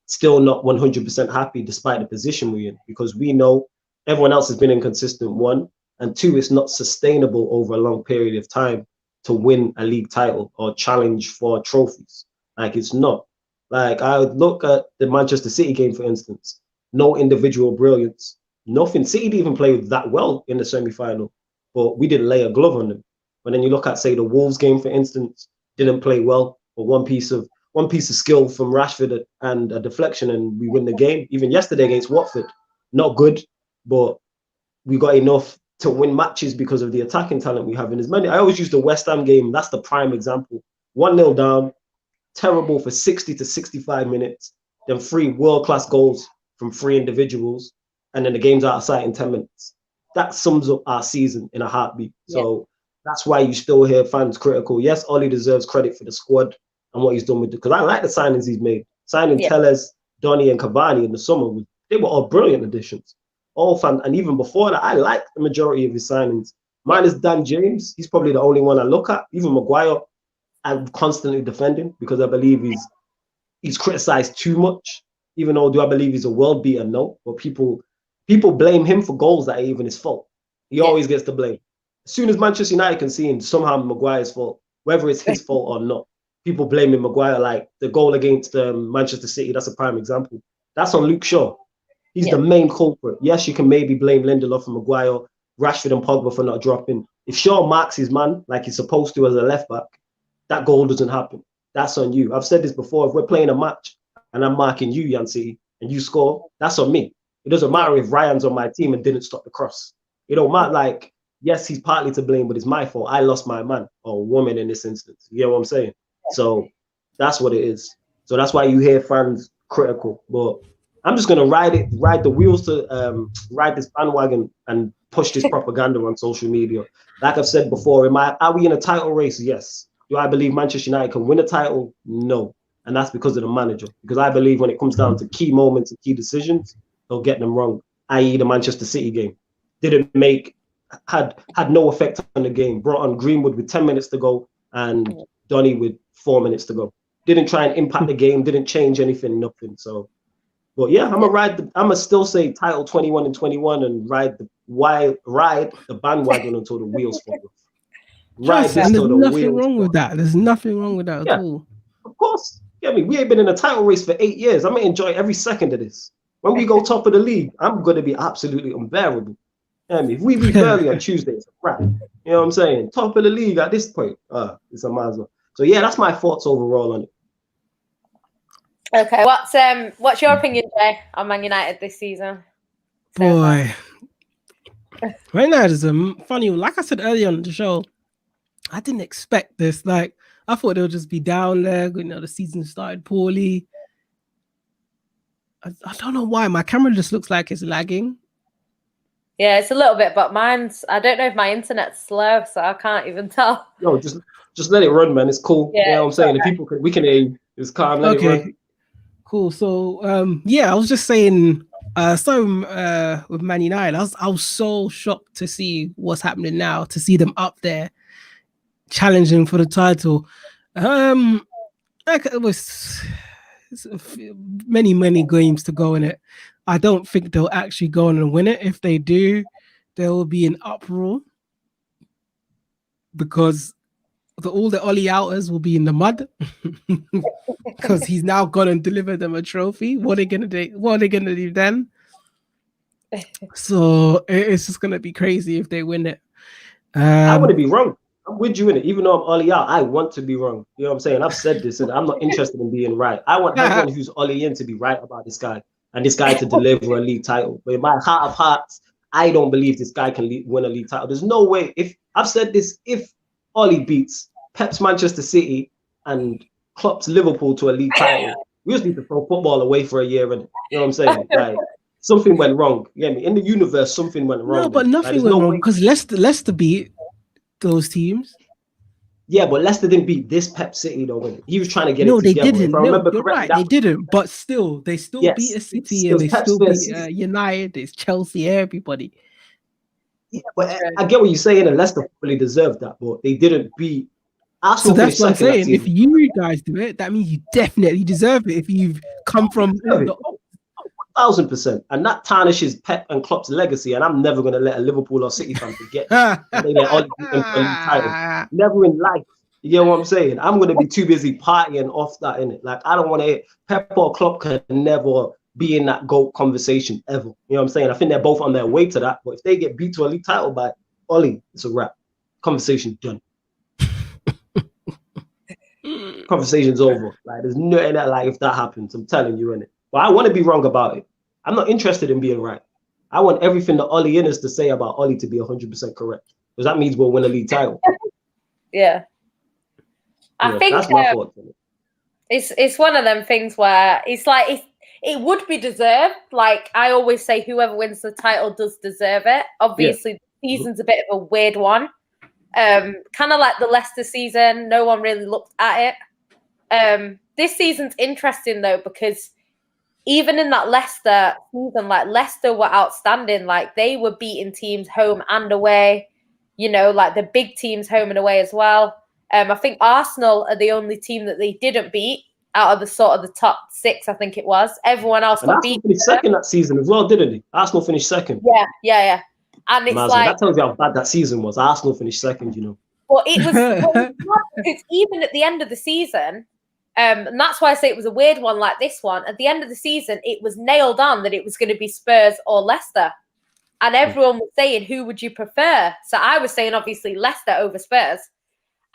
Speaker 3: still not 100% happy despite the position we're in, because we know everyone else has been inconsistent, one, and two, it's not sustainable over a long period of time to win a league title or challenge for trophies. Like, it's not. Like, I would look at the Manchester City game, for instance, no individual brilliance, nothing. City didn't even play that well in the semi-final, but we didn't lay a glove on them. But then you look at, say, the Wolves game, for instance, didn't play well, but one piece of skill from Rashford and a deflection, and we win the game. Even yesterday against Watford, not good, but we got enough to win matches because of the attacking talent we have in as many. I always use the West Ham game. That's the prime example. 1-0 down, terrible for 60 to 65 minutes, then 3 world-class goals from 3 individuals, and then the game's out of sight in 10 minutes. That sums up our season in a heartbeat. So that's why you still hear fans critical. Yes, Oli deserves credit for the squad and what he's done with it, because I like the signings he's made. Signing Telles, Donny, and Cavani in the summer, they were all brilliant additions. All fans, and even before that, I like the majority of his signings. Minus Dan James, he's probably the only one I look at. Even Maguire, I'm constantly defending because I believe he's criticized too much. Even though, do I believe he's a world beater? No. But people blame him for goals that ain't even his fault. He always gets the blame. As soon as Manchester United can see him, somehow Maguire's fault, whether it's his fault or not. People blaming Maguire, like the goal against Manchester City. That's a prime example. That's on Luke Shaw. He's the main culprit. Yes, you can maybe blame Lindelof and Maguire, Rashford and Pogba for not dropping. If Shaw marks his man like he's supposed to as a left back, that goal doesn't happen. That's on you. I've said this before. If we're playing a match and I'm marking you, Yan City, and you score, that's on me. It doesn't matter if Ryan's on my team and didn't stop the cross. It don't matter. Like, yes, he's partly to blame, but it's my fault. I lost my man or woman in this instance. You know what I'm saying? So that's what it is. So that's why you hear fans critical. But I'm just gonna ride the wheels to ride this bandwagon and push this propaganda on social media. Like I've said before, are we in a title race? Yes. Do I believe Manchester United can win a title? No. And that's because of the manager. Because I believe when it comes down to key moments and key decisions, they'll get them wrong. I.e. the Manchester City game. Had no effect on the game. Brought on Greenwood with 10 minutes to go and Donny with 4 minutes to go. Didn't try and impact the game, didn't change anything, nothing. So, but yeah, I'm gonna still say title 21 and 21 and ride the bandwagon until the wheels fall off.
Speaker 4: Right, and there's nothing wrong with that. There's nothing wrong with that at all.
Speaker 3: Of course. Yeah, I mean, we ain't been in a title race for 8 years. I'm gonna enjoy every second of this. When we go top of the league, I'm gonna be absolutely unbearable. I mean, if we beat Burnley on Tuesday, it's a wrap. You know what I'm saying? Top of the league at this point, it's a might as well. So yeah, that's my thoughts overall on it.
Speaker 1: Okay, what's your opinion, Jay, on Man United this season?
Speaker 4: Boy, right now is a funny. Like I said earlier on the show, I didn't expect this. Like, I thought they'll just be down there. You know, the season started poorly. I don't know why my camera just looks like it's lagging.
Speaker 1: Yeah, it's a little bit, but I don't know if my internet's slow, so I can't even tell.
Speaker 3: No, just let it run, man. It's cool. Yeah, you know what I'm saying? If we can hear you. It's calm. Let it run.
Speaker 4: Cool. So, I was just saying, with Man United, I was so shocked to see what's happening now, to see them up there challenging for the title. Like it was many games to go in it. I don't think they'll actually go on and win it. If they do, there will be an uproar because all the Ollie outers will be in the mud because he's now gone and delivered them a trophy. What are they gonna do? What are they gonna do then? So it's just gonna be crazy if they win it.
Speaker 3: I wouldn't be wrong. I'm with you in it. Even though I'm Ollie out, I want to be wrong. You know what I'm saying? I've said this, and I'm not interested in being right. I want everyone who's Ollie in to be right about this guy, and this guy to deliver a league title. But in my heart of hearts, I don't believe this guy can win a league title. There's no way. If I've said this, if Ollie beats Pep's Manchester City and Klopp's Liverpool to a league title, we just need to throw football away for a year. And you know what I'm saying? Like something went wrong. You get me? In the universe, something went wrong.
Speaker 4: No, but nothing went wrong because Leicester beat those teams.
Speaker 3: Yeah, but Leicester didn't beat this Pep City though. He was trying to get it together.
Speaker 4: No, they didn't.
Speaker 3: If I remember
Speaker 4: You're
Speaker 3: correctly,
Speaker 4: right. They didn't. But still, they still beat a City and they still beat United. It's Chelsea, everybody.
Speaker 3: Yeah, but I get what you're saying, and Leicester probably deserved that, but they didn't beat Arsenal.
Speaker 4: So that's what I'm saying. If you guys do it, that means you definitely deserve it. If you've come from
Speaker 3: 1,000%, and that tarnishes Pep and Klopp's legacy, and I'm never going to let a Liverpool or City fan forget that. They let Ollie beat them for a league title. Never in life. You know what I'm saying? I'm going to be too busy partying off that, innit? Like, I don't want to. Pep or Klopp can never be in that GOAT conversation ever. You know what I'm saying? I think they're both on their way to that, but if they get beat to a league title by Ollie, it's a wrap. Conversation done. Conversation's over. Like, there's nothing that, like, if that happens, I'm telling you, innit? But I want to be wrong about it. I'm not interested in being right. I want everything that Ollie in us to say about Ollie to be 100% correct, because that means we'll win a league title.
Speaker 1: Yeah. I think
Speaker 3: that's my thought.
Speaker 1: It's one of them things where it's like it would be deserved. Like I always say, whoever wins the title does deserve it. Obviously, the season's a bit of a weird one. Kind of like the Leicester season. No one really looked at it. This season's interesting though, because even in that Leicester season, like Leicester were outstanding. Like they were beating teams home and away, you know, like the big teams home and away as well. I think Arsenal are the only team that they didn't beat out of the sort of the top 6, I think it was. Everyone else got beat.
Speaker 3: Arsenal finished second that season as well, didn't he? Arsenal finished second.
Speaker 1: Yeah. And it's
Speaker 3: that tells you how bad that season was. Arsenal finished second, you know.
Speaker 1: Well, it was because even at the end of the season, and that's why I say it was a weird one like this one. At the end of the season, it was nailed on that it was going to be Spurs or Leicester. And everyone was saying, who would you prefer? So I was saying, obviously, Leicester over Spurs.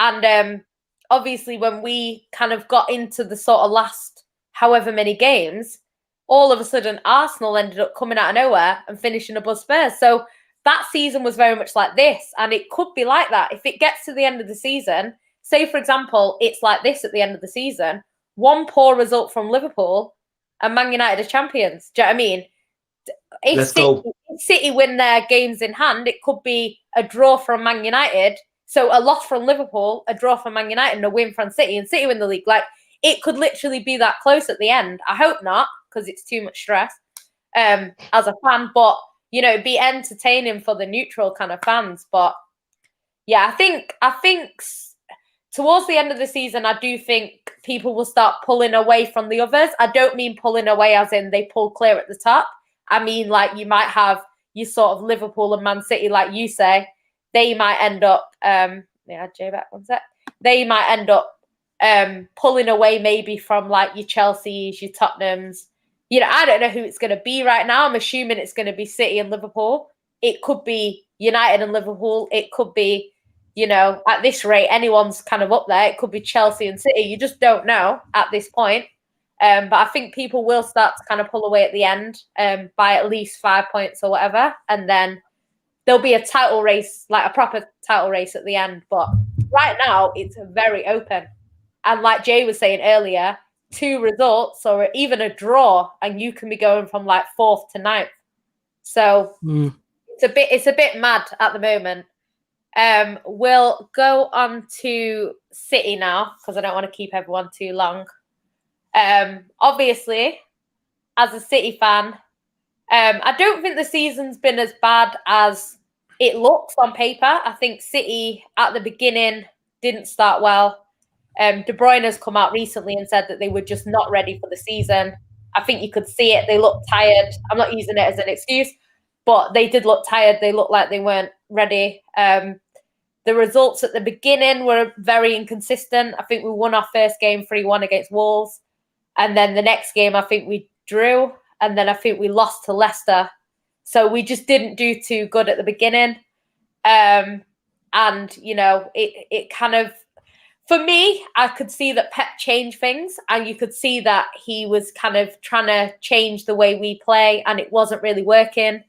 Speaker 1: And obviously, when we kind of got into the sort of last however many games, all of a sudden, Arsenal ended up coming out of nowhere and finishing above Spurs. So that season was very much like this. And it could be like that. If it gets to the end of the season, say, for example, it's like this at the end of the season, one poor result from Liverpool and Man United are champions. Do you know what I mean? If City win their games in hand, it could be a draw from Man United. So a loss from Liverpool, a draw from Man United, and a win from City, and City win the league. Like, it could literally be that close at the end. I hope not, because it's too much stress as a fan. But, you know, it'd be entertaining for the neutral kind of fans. But, yeah, I think towards the end of the season, I do think people will start pulling away from the others. I don't mean pulling away as in they pull clear at the top. I mean, like, you might have your sort of Liverpool and Man City, like you say. They might end up, Jay back 1 sec. They might end up pulling away maybe from like your Chelseas, your Tottenhams. You know, I don't know who it's going to be right now. I'm assuming it's going to be City and Liverpool. It could be United and Liverpool. It could be, you know, at this rate, anyone's kind of up there. It could be Chelsea and City. You just don't know at this point. But I think people will start to kind of pull away at the end by at least 5 points or whatever. And then there'll be a title race, like a proper title race at the end. But right now, it's very open. And like Jay was saying earlier, 2 results or even a draw, and you can be going from like 4th to 9th. So it's a bit mad at the moment. We'll go on to City now, because I don't want to keep everyone too long. Obviously, as a City fan, I don't think the season's been as bad as it looks on paper. I think City at the beginning didn't start well. De Bruyne has come out recently and said that they were just not ready for the season. I think you could see it. They looked tired. I'm not using it as an excuse, but they did look tired. They looked like they weren't ready. The results at the beginning were very inconsistent. I think we won our first game 3-1 against Wolves. And then the next game, I think we drew. And then I think we lost to Leicester. So we just didn't do too good at the beginning. And, you know, it kind of, for me, I could see that Pep changed things, and you could see that he was kind of trying to change the way we play, and it wasn't really working.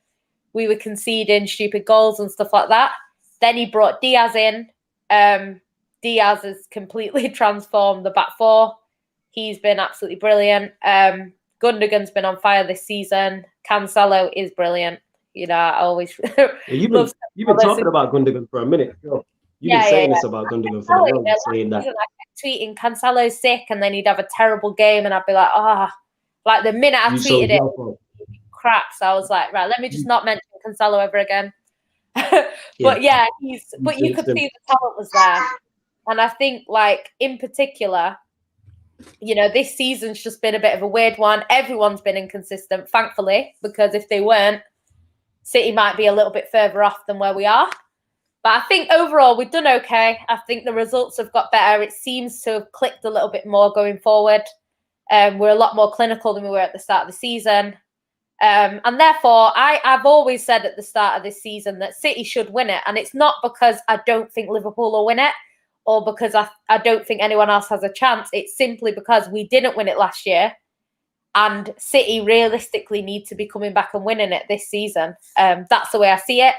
Speaker 1: We were conceding stupid goals and stuff like that. Then he brought Diaz in. Diaz has completely transformed the back four. He's been absolutely brilliant. Gundogan's been on fire this season. Cancelo is brilliant. You know, I always
Speaker 3: you've been talking about Gundogan for a minute. You've been saying this about Gundogan for a while. Saying that. I kept tweeting Cancelo's sick, and then he'd have a terrible game, and I'd be like, like the minute I tweeted it, crap. So I was like, right, let me just not mention Cancelo ever again. But yeah, but you could see the talent was there, and I think, like, in particular, you know, this season's just been a bit of a weird one. Everyone's been inconsistent, thankfully, because if they weren't, City might be a little bit further off than where we are. But I think overall we've done okay. I think the results have got better. It seems to have clicked a little bit more going forward. We're a lot more clinical than we were at the start of the season. And therefore, I've always said at the start of this season that City should win it. And it's not because I don't think Liverpool will win it, or because I don't think anyone else has a chance. It's simply because we didn't win it last year. And City realistically need to be coming back and winning it this season. That's the way I see it.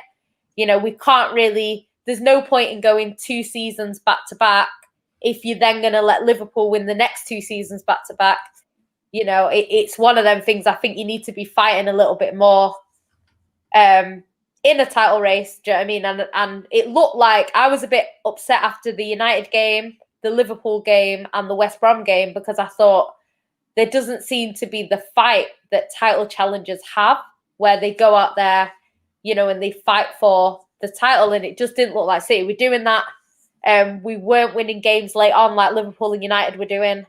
Speaker 3: You know, we can't really, there's no point in going 2 seasons back to back if you're then going to let Liverpool win the next 2 seasons back to back. You know, it's one of them things. I think you need to be fighting a little bit more in a title race. Do you know what I mean? And it looked like I was a bit upset after the United game, the Liverpool game, and the West Brom game, because I thought, there doesn't seem to be the fight that title challengers have, where they go out there, you know, and they fight for the title. And it just didn't look like City were doing that. We weren't winning games late on like Liverpool and United were doing.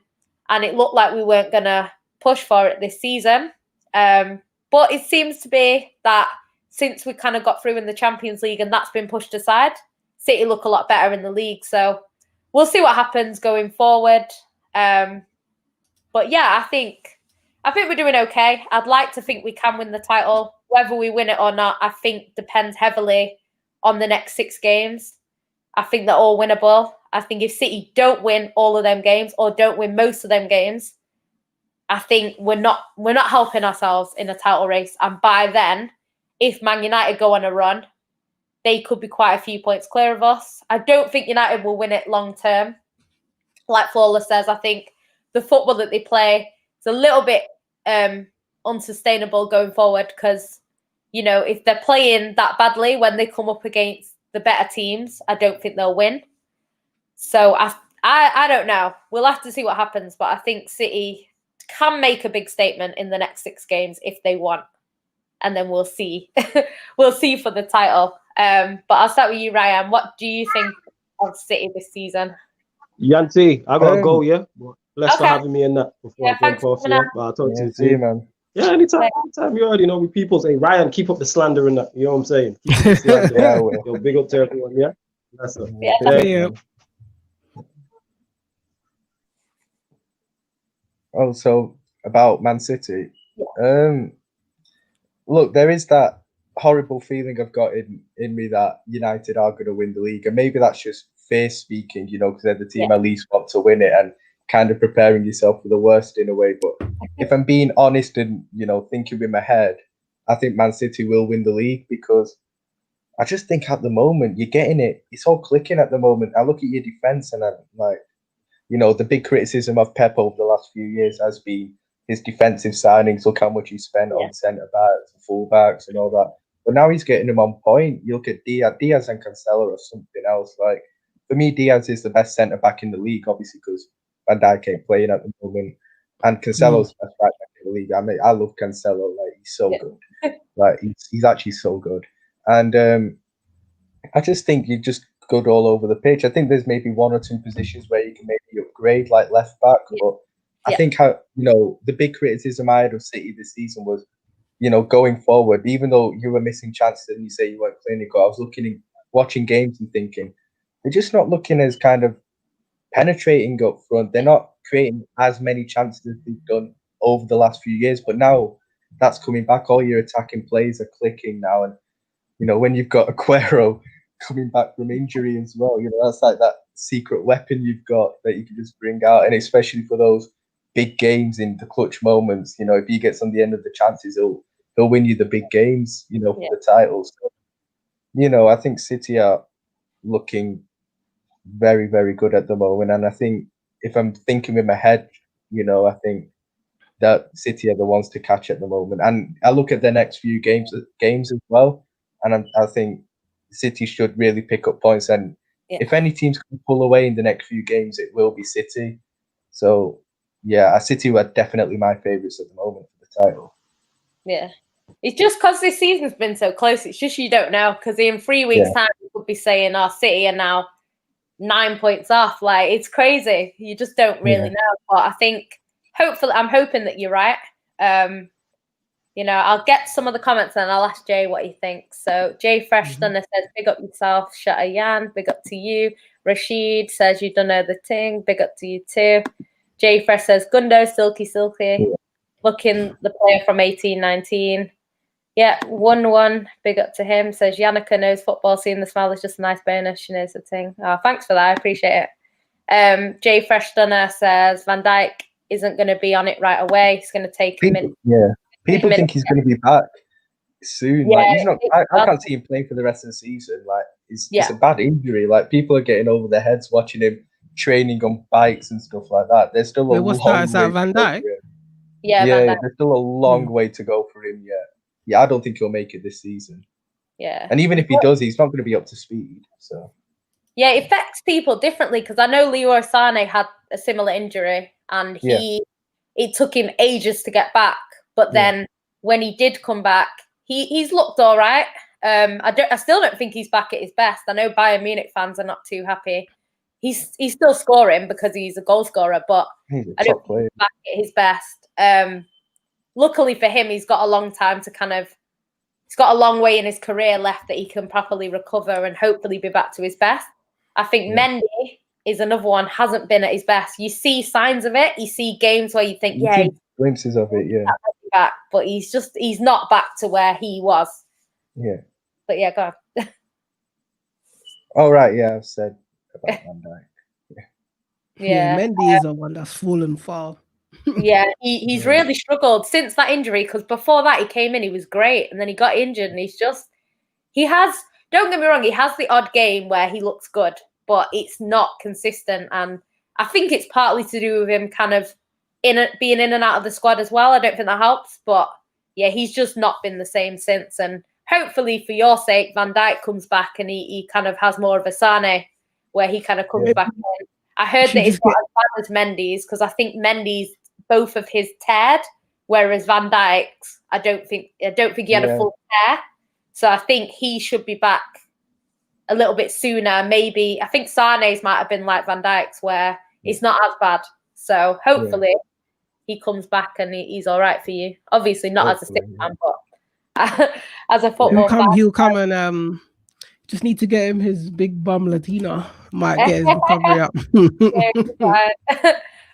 Speaker 3: And it looked like we weren't going to push for it this season. But it seems to be that since we kind of got through in the Champions League and that's been pushed aside, City look a lot better in the league. So we'll see what happens going forward. But yeah, I think we're doing okay. I'd like to think we can win the title. Whether we win it or not, I think depends heavily on the next 6 games. I think they're all winnable. I think if City don't win all of them games or don't win most of them games, I think we're not helping ourselves in a title race. And by then, if Man United go on a run, they could be quite a few points clear of us. I don't think United will win it long term. Like Flawless says, I think the football that they play is a little bit unsustainable going forward, because, you know, if they're playing that badly when they come up against the better teams, I don't think they'll win. So I don't know. We'll have to see what happens, but I think City can make a big statement in the next 6 games if they want, and then we'll see. We'll see for the title. But I'll start with you, Ryan. What do you think of City this season? Yan City, I gotta go, yeah. Bless for having me in that before I jump off. Yeah, but I'll talk to you soon, man. Yeah, anytime you already know, with people say, Ryan, keep up the slander and that. You know what I'm saying? Keep up the slander. Yeah, yo, big up to everyone, yeah? That's it.
Speaker 1: Yeah.
Speaker 2: Also, about Man City. Look, there is that horrible feeling I've got in me that United are going to win the league. And maybe that's just face speaking, you know, because they're the team at least want to win it and kind of preparing yourself for the worst in a way. But if I'm being honest and, you know, thinking with my head, I think Man City will win the league, because I just think at the moment you're getting it. It's all clicking at the moment. I look at your defence and I'm like, you know, the big criticism of Pep over the last few years has been his defensive signings. Look how much he spent on centre backs and full backs and all that. But now he's getting them on point. You look at Diaz and Cancelo or something else. Like, for me, Diaz is the best centre back in the league, obviously, because Van Dijk ain't playing at the moment, and Cancelo's the best right back in the league. I mean, I love Cancelo. Like, he's so good. Like, he's actually so good. And I just think you just good all over the pitch. I think there's maybe 1 or 2 positions where you can maybe upgrade, like left back. But I think how, you know, the big criticism I had of City this season was, you know, going forward, even though you were missing chances and you say you weren't clinical, I was watching games and thinking, they're just not looking as kind of penetrating up front. They're not creating as many chances as they've done over the last few years. But now that's coming back. All your attacking plays are clicking now. And, you know, when you've got Aguero coming back from injury as well. You know, that's like that secret weapon you've got that you can just bring out, and especially for those big games in the clutch moments. You know, if he gets on the end of the chances, he'll win you the big games. You know, for the titles. So, you know, I think City are looking very, very good at the moment, and I think if I'm thinking in my head, you know, I think that City are the ones to catch at the moment. And I look at the next few games as well, and I think City should really pick up points. And if any teams can pull away in the next few games, it will be City. So, yeah, City were definitely my favourites at the moment for the title.
Speaker 1: Yeah. It's just because this season's been so close. It's just you don't know, because in 3 weeks' time, you could be saying, City are now 9 points off. Like, it's crazy. You just don't really know. But I think, I'm hoping that you're right. You know, I'll get some of the comments and I'll ask Jay what he thinks. So Jay Fresh Stunner says, big up yourself. Shutter Yan, big up to you. Rashid says, you don't know the thing. Big up to you too. Jay Fresh says, Gundo, silky. Looking the player from 18-19. Yeah, 1-1. Big up to him. Says, Yannicka knows football. Seeing the smile is just a nice bonus. She knows the thing. Oh, thanks for that. I appreciate it. Jay Fresh Stunner says, Van Dijk isn't going to be on it right away. He's going to take a minute.
Speaker 2: Yeah. People think he's going to be back soon.
Speaker 1: Yeah,
Speaker 2: like he's not. I can't see him playing for the rest of the season. Like it's a bad injury. Like people are getting over their heads watching him training on bikes and stuff like that. There's still a long way. Is that
Speaker 4: Van Dijk?
Speaker 1: Yeah,
Speaker 2: there's still a long way to go for him yet. Yeah, I don't think he'll make it this season.
Speaker 1: Yeah,
Speaker 2: and even if he does, he's not going to be up to speed. So
Speaker 1: yeah, it affects people differently, because I know Leroy Sané had a similar injury, and it took him ages to get back. But then when he did come back, he's looked all right. I still don't think he's back at his best. I know Bayern Munich fans are not too happy. He's still scoring because he's a goal scorer, but I don't think he's back at his best. Luckily for him, he's got a long time to he's got a long way in his career left that he can properly recover and hopefully be back to his best. I think Mendy is another one, hasn't been at his best. You see signs of it. You see games where you think,
Speaker 2: glimpses of it,
Speaker 1: back, but he's not back to where he was.
Speaker 2: Yeah.
Speaker 1: But yeah, go on.
Speaker 2: All right, I've said about Van Dijk.
Speaker 1: Yeah.
Speaker 4: Mendy is a one that's fallen far.
Speaker 1: Yeah, he's really struggled since that injury, because before that he came in, he was great, and then he got injured, and don't get me wrong, he has the odd game where he looks good, but it's not consistent, and I think it's partly to do with him kind of being in and out of the squad as well. I don't think that helps, but yeah, he's just not been the same since, and hopefully for your sake, Van Dijk comes back and he kind of has more of a Sané where he kind of comes back in. I heard that it's not as bad as Mendy's, because I think Mendy's both of his teared, whereas Van Dijk's, I don't think he had a full tear. So I think he should be back a little bit sooner. Maybe I think Sané's might have been like Van Dijk's, where it's not as bad. So hopefully he comes back and he's all right for you. Obviously not as a City fan, but as a football fan.
Speaker 4: He'll come and just need to get him his big bum Latina. Might get his recovery up.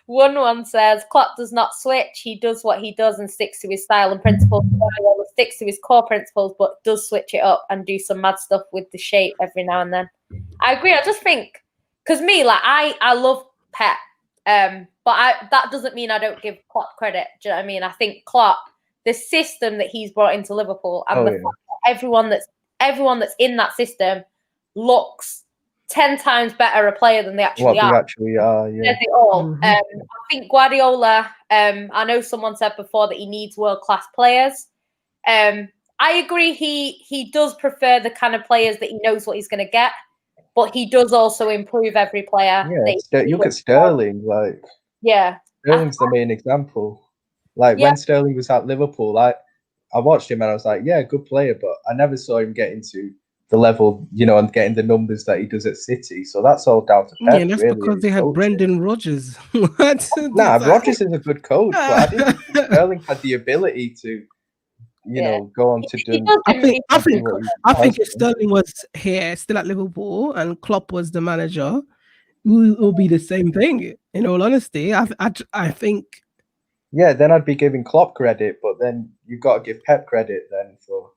Speaker 1: 1-1 says, Klopp does not switch. He does what he does and sticks to his style and principles. Guardiola sticks to his core principles, but does switch it up and do some mad stuff with the shape every now and then. I agree. I just think, because me, like, I love Pep, but that doesn't mean I don't give Klopp credit. Do you know what I mean? I think Klopp, the system that he's brought into Liverpool, and the fact that everyone that's in that system looks 10 times better a player than they actually are.
Speaker 2: Yeah.
Speaker 1: They all. I think Guardiola, I know someone said before that he needs world-class players. I agree he does prefer the kind of players that he knows what he's going to get, but he does also improve every player.
Speaker 2: Yeah, you look at Sterling, Sterling's the main example. When Sterling was at Liverpool, I watched him and I was like, good player, but I never saw him getting to the level, and getting the numbers that he does at City. So that's all down to Pep.
Speaker 4: Yeah, and that's because they had Brendan Rodgers.
Speaker 2: Rodgers is a good coach, but I didn't think Sterling had the ability to, go on to do.
Speaker 4: I think if Sterling was here, still at Liverpool, and Klopp was the manager, it will be the same thing. In all honesty, I think.
Speaker 2: Yeah, then I'd be giving Klopp credit, but then you've got to give Pep credit then for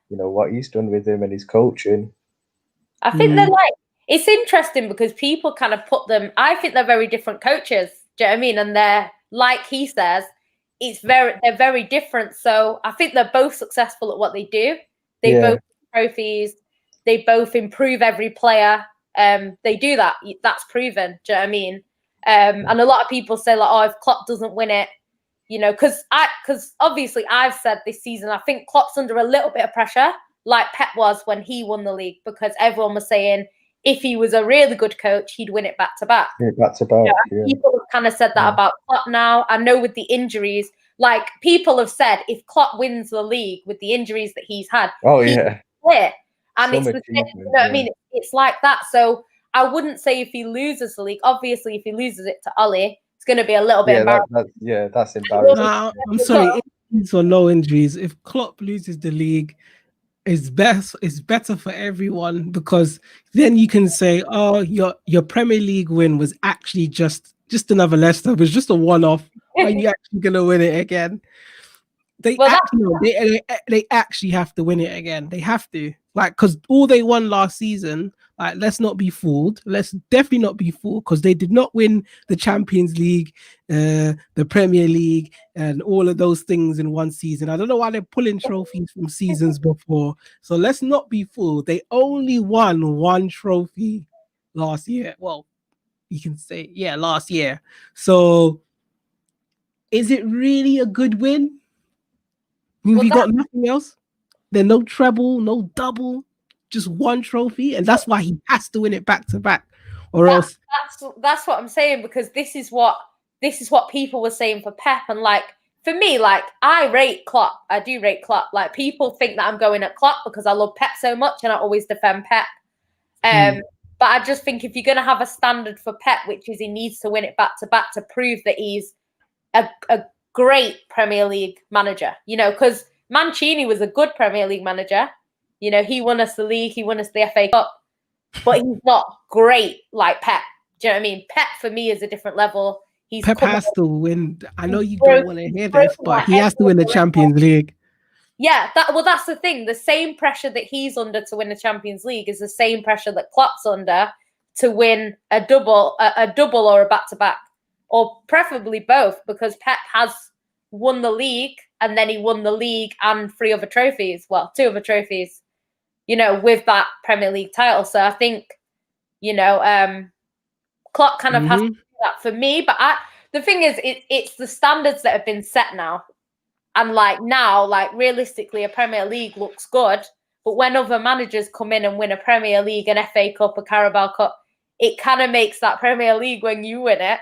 Speaker 2: what he's done with him and his coaching.
Speaker 1: I think they're it's interesting because people kind of put them, I think they're very different coaches. Do you know what I mean? And they're, like he says, they're very different. So I think they're both successful at what they do. They both win trophies. They both improve every player. They do that. That's proven. Do you know what I mean? And a lot of people say like, oh, if Klopp doesn't win it, because obviously I've said this season, I think Klopp's under a little bit of pressure, like Pep was when he won the league, because everyone was saying if he was a really good coach, he'd win it back to back. People have kind of said that about Klopp now. I know with the injuries, like people have said, if Klopp wins the league with the injuries that he's had, he's clear. And it's the same, you know what I mean? It's like that. So I wouldn't say if he loses the league. Obviously, if he loses it to Ollie, it's going to be a little bit embarrassing.
Speaker 2: That's embarrassing.
Speaker 4: No, I'm sorry, injuries or no injuries. If Klopp loses the league, it's better for everyone, because then you can say, oh, your Premier League win was actually just another Leicester. It was just a one-off. Are you actually going to win it again? They actually have to win it again. They have to, because all they won last season. Let's not be fooled. Let's definitely not be fooled, because they did not win the Champions League, the Premier League, and all of those things in one season. I don't know why they're pulling trophies from seasons before. So let's not be fooled. They only won one trophy last year. Well, you can say, last year. So is it really a good win? We got nothing else. There's no treble, no double. Just one trophy, and that's why he has to win it back to back, or else.
Speaker 1: That's what I'm saying, because this is what people were saying for Pep, and for me, I rate Klopp. I do rate Klopp. People think that I'm going at Klopp because I love Pep so much, and I always defend Pep. But I just think if you're going to have a standard for Pep, which is he needs to win it back to back to prove that he's a great Premier League manager, because Mancini was a good Premier League manager. He won us the league, he won us the FA Cup, but he's not great like Pep. Do you know what I mean? Pep for me is a different level.
Speaker 4: Pep has to win. I know you don't want to hear this, but he has to win the Champions League.
Speaker 1: Yeah, that's the thing. The same pressure that he's under to win the Champions League is the same pressure that Klopp's under to win a double or a back-to-back, or preferably both, because Pep has won the league, and then he won the league and 2 other trophies, with that Premier League title. So I think, Klopp kind of has to do that for me. But the thing is, it's the standards that have been set now. And now, realistically, a Premier League looks good. But when other managers come in and win a Premier League, an FA Cup, a Carabao Cup, it kind of makes that Premier League, when you win it,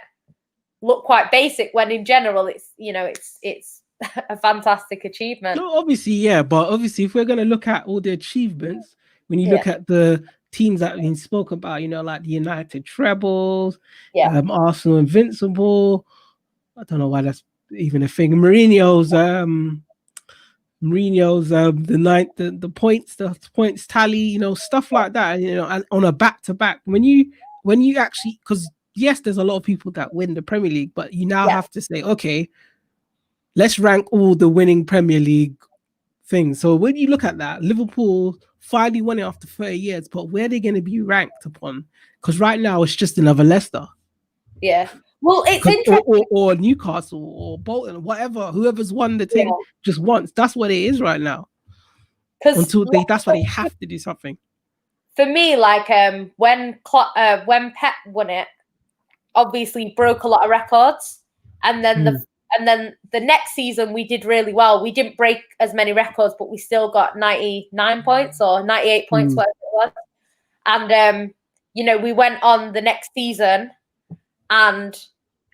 Speaker 1: look quite basic, when in general, it's a fantastic achievement.
Speaker 4: No, obviously, but obviously, if we're going to look at all the achievements, when you look at the teams that we spoke about, like the United trebles, Arsenal invincible. I don't know why that's even a thing. Mourinho's the points tally, stuff like that, and on a back to back. When you actually, because yes, there's a lot of people that win the Premier League, but you now have to say, okay, let's rank all the winning Premier League things. So when you look at that, Liverpool finally won it after 30 years, but where are they going to be ranked upon? Because right now it's just another Leicester.
Speaker 1: Yeah. Well, it's interesting.
Speaker 4: Or Newcastle or Bolton, whatever. Whoever's won the thing just once. That's what it is right now. That's why they have to do something.
Speaker 1: For me, when Pep won it, obviously broke a lot of records, and then the next season we did really well. We didn't break as many records, but we still got 99 points or 98 points, whatever it was. And we went on the next season, and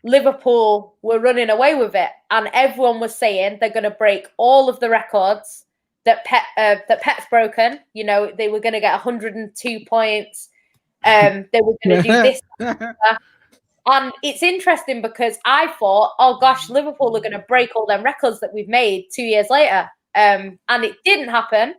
Speaker 1: Liverpool were running away with it, and everyone was saying they're going to break all of the records that Pep's broken. They were going to get 102 points. They were going to do this. And it's interesting because I thought, oh gosh, Liverpool are going to break all them records that we've made 2 years later. And it didn't happen.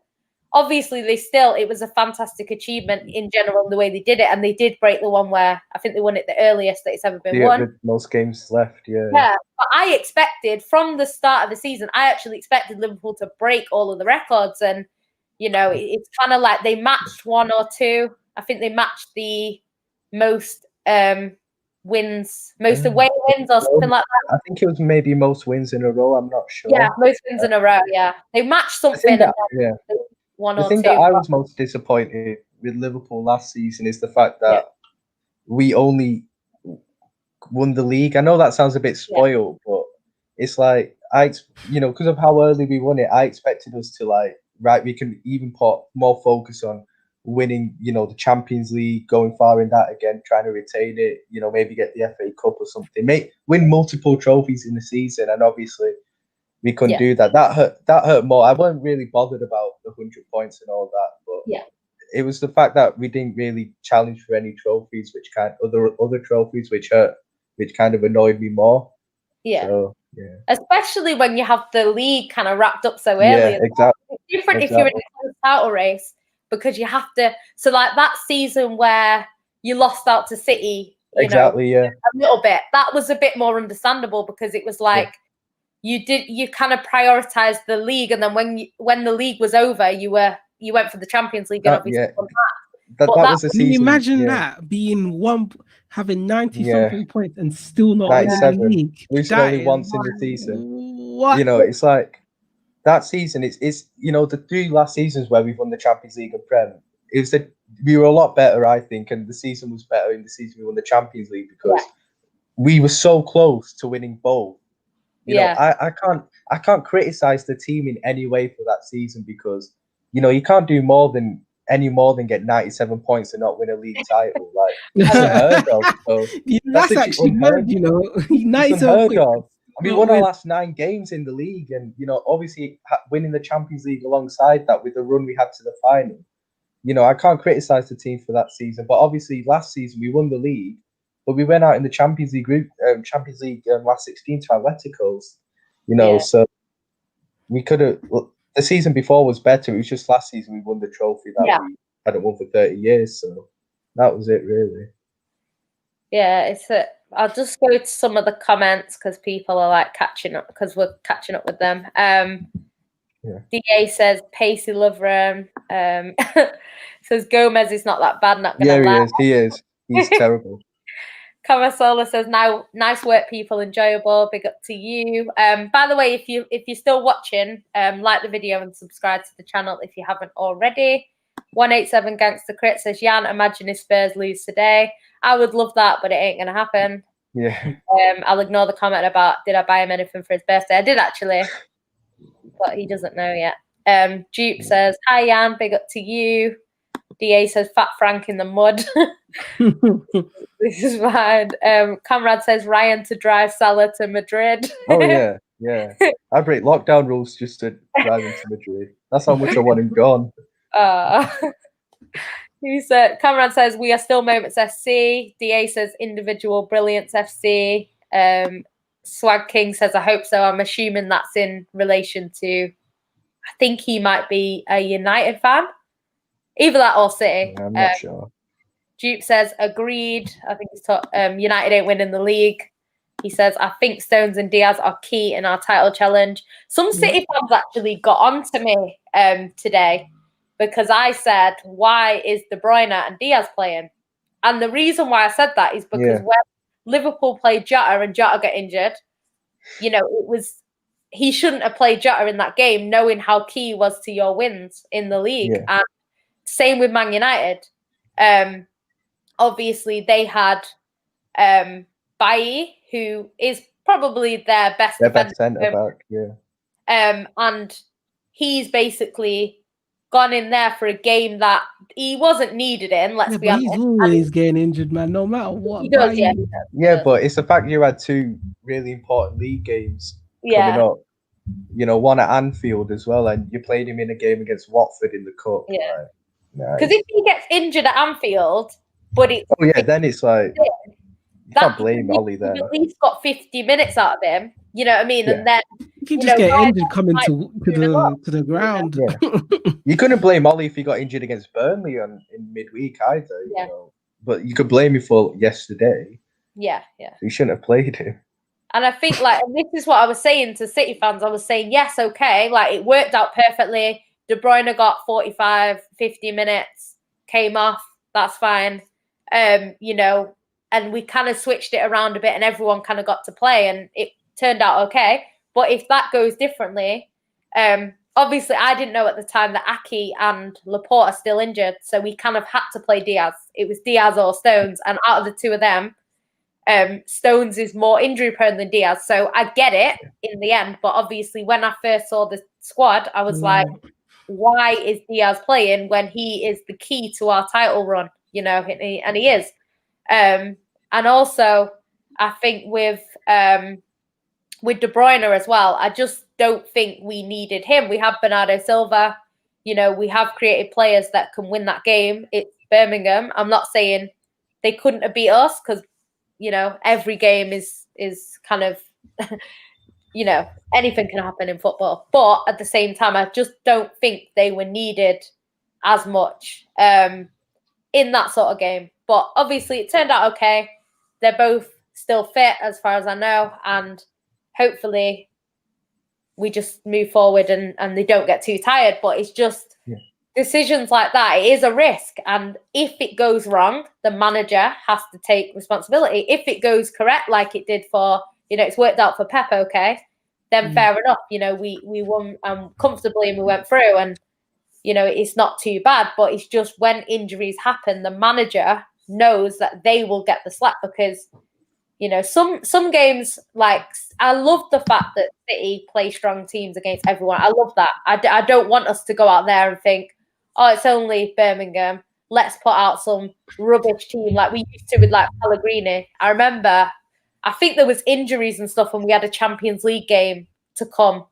Speaker 1: Obviously, it was a fantastic achievement in general, the way they did it. And they did break the one where I think they won it the earliest that it's ever been won.
Speaker 2: With most games left,
Speaker 1: Yeah, but I expected from the start of the season, I actually expected Liverpool to break all of the records. And, it's kind of like they matched 1 or 2. I think they matched the most wins, most away wins or something like that.
Speaker 2: I think it was maybe most wins in a row. I'm not sure.
Speaker 1: Yeah, most wins in a row. Yeah, they matched something. One
Speaker 2: the
Speaker 1: or
Speaker 2: thing
Speaker 1: two.
Speaker 2: that I was most disappointed with Liverpool last season is the fact that we only won the league. I know that sounds a bit spoiled, but it's like because of how early we won it, I expected us to we can even put more focus on winning, the Champions League, going far in that again, trying to retain it, maybe get the FA Cup or something, win multiple trophies in the season, and obviously we couldn't do that. That hurt more. I wasn't really bothered about the 100 points and all that, but it was the fact that we didn't really challenge for any trophies, which other trophies which kind of annoyed me more.
Speaker 1: Yeah.
Speaker 2: So,
Speaker 1: especially when you have the league kind of wrapped up so early.
Speaker 2: Yeah, exactly.
Speaker 1: It's different if you're in a title race, because you have to. So like that season where you lost out to City, a little bit. That was a bit more understandable because it was like you kind of prioritized the league, and then when the league was over, you went for the Champions League and obviously won that.
Speaker 2: That was a season.
Speaker 4: Can you imagine that being having 90-something points and still not winning the league?
Speaker 2: Losing only once in the season.
Speaker 4: What?
Speaker 2: It's like that season. It's the 3 last seasons where we've won the Champions League and Prem. We were a lot better, I think, and the season was better in the season we won the Champions League because we were so close to winning both. I can't criticize the team in any way for that season because you can't do any more than get 97 points and not win a league title. Like that's unheard of. So
Speaker 4: that's actually good,
Speaker 2: 97 points. We won our last 9 games in the league, and obviously winning the Champions League alongside that with the run we had to the final. I can't criticize the team for that season, but obviously last season we won the league, but we went out in the Champions League group, last 16 to Atleticos. So we could have. The season before was better. It was just last season we won the trophy that we hadn't won for 30 years. So that was it, really.
Speaker 1: Yeah, I'll just go to some of the comments because people are like catching up because we're catching up with them. DA says pacey lover. Says Gomez is not that bad. Not gonna lie.
Speaker 2: He is. He's terrible.
Speaker 1: Camasola says, "Now, nice work, people. Enjoyable. Big up to you." By the way, if you're still watching, like the video and subscribe to the channel if you haven't already. 187 Gangster Crit says, "Yan, imagine if Spurs lose today. I would love that, but it ain't gonna happen."
Speaker 2: Yeah.
Speaker 1: I'll ignore the comment about did I buy him anything for his birthday. I did actually, but he doesn't know yet. Dupe says, "Hi Yan, big up to you." DA says, "Fat Frank in the mud." This is fine. Comrade says, "Ryan to drive Salah to Madrid."
Speaker 2: Oh yeah. I break lockdown rules just to drive him to Madrid. That's how much I want him gone.
Speaker 1: Comrade says, "We are still Moments FC." DA says, "Individual brilliance FC." Swag King says, "I hope so." I'm assuming that's in relation to, I think he might be a United fan. Either that or City.
Speaker 2: Yeah, I'm not sure.
Speaker 1: Dupe says, "Agreed." I think he's United ain't winning the league. He says, "I think Stones and Diaz are key in our title challenge." Some City fans actually got on to me today because I said, "Why is De Bruyne and Diaz playing?" And the reason why I said that is because when Liverpool played Jota and Jota got injured, he shouldn't have played Jota in that game, knowing how key he was to your wins in the league.
Speaker 2: Yeah.
Speaker 1: And same with Man United. Obviously, they had Bailly, who is probably their best
Speaker 2: centre back. Yeah.
Speaker 1: And he's basically gone in there for a game that he wasn't needed in. Let's be honest.
Speaker 4: He's always getting injured, man. No matter what.
Speaker 1: He does,
Speaker 2: Yeah, but it's the fact you had 2 really important league games coming up. One at Anfield as well, and you played him in a game against Watford in the cup.
Speaker 1: Yeah. Because if he gets injured at Anfield, but
Speaker 2: then it's like you can't blame Ollie there.
Speaker 1: At least got 50 minutes out of him. You know what I mean? Yeah. And then
Speaker 4: you can just get injured coming to the ground.
Speaker 2: Yeah. You couldn't blame Ollie if he got injured against Burnley in midweek either. You know? But you could blame him for yesterday.
Speaker 1: Yeah.
Speaker 2: You shouldn't have played him.
Speaker 1: And I think and this is what I was saying to City fans. I was saying, yes, okay, it worked out perfectly. De Bruyne got 45, 50 minutes, came off. That's fine. You know, and we kind of switched it around a bit and everyone kind of got to play and it turned out okay. But if that goes differently, obviously I didn't know at the time that Aki and Laporte are still injured. So we kind of had to play Diaz. It was Diaz or Stones. And out of the two of them, Stones is more injury prone than Diaz. So I get it in the end. But obviously when I first saw the squad, I was like, why is Diaz playing when he is the key to our title run? You know, and he is. And also, I think with De Bruyne as well, I just don't think we needed him. We have Bernardo Silva. You know, we have created players that can win that game. It's Birmingham. I'm not saying they couldn't have beat us because, you know, every game is kind of, you know, anything can happen in football. But at the same time, I just don't think they were needed as much in that sort of game. But obviously it turned out okay. They're both still fit as far as I know. And hopefully we just move forward and they don't get too tired. But it's just decisions like that. It is a risk. And if it goes wrong, the manager has to take responsibility. If it goes correct, like it did for, you know, it's worked out for Pep, okay, then fair enough. You know, we won comfortably and we went through and, you know, it's not too bad. But it's just when injuries happen, the manager knows that they will get the slack because, you know, some games, like, I love the fact that City play strong teams against everyone. I love that. I don't want us to go out there and think, oh, it's only Birmingham. Let's put out some rubbish team like we used to with, like, Pellegrini. I remember, I think there was injuries and stuff when we had a Champions League game to come.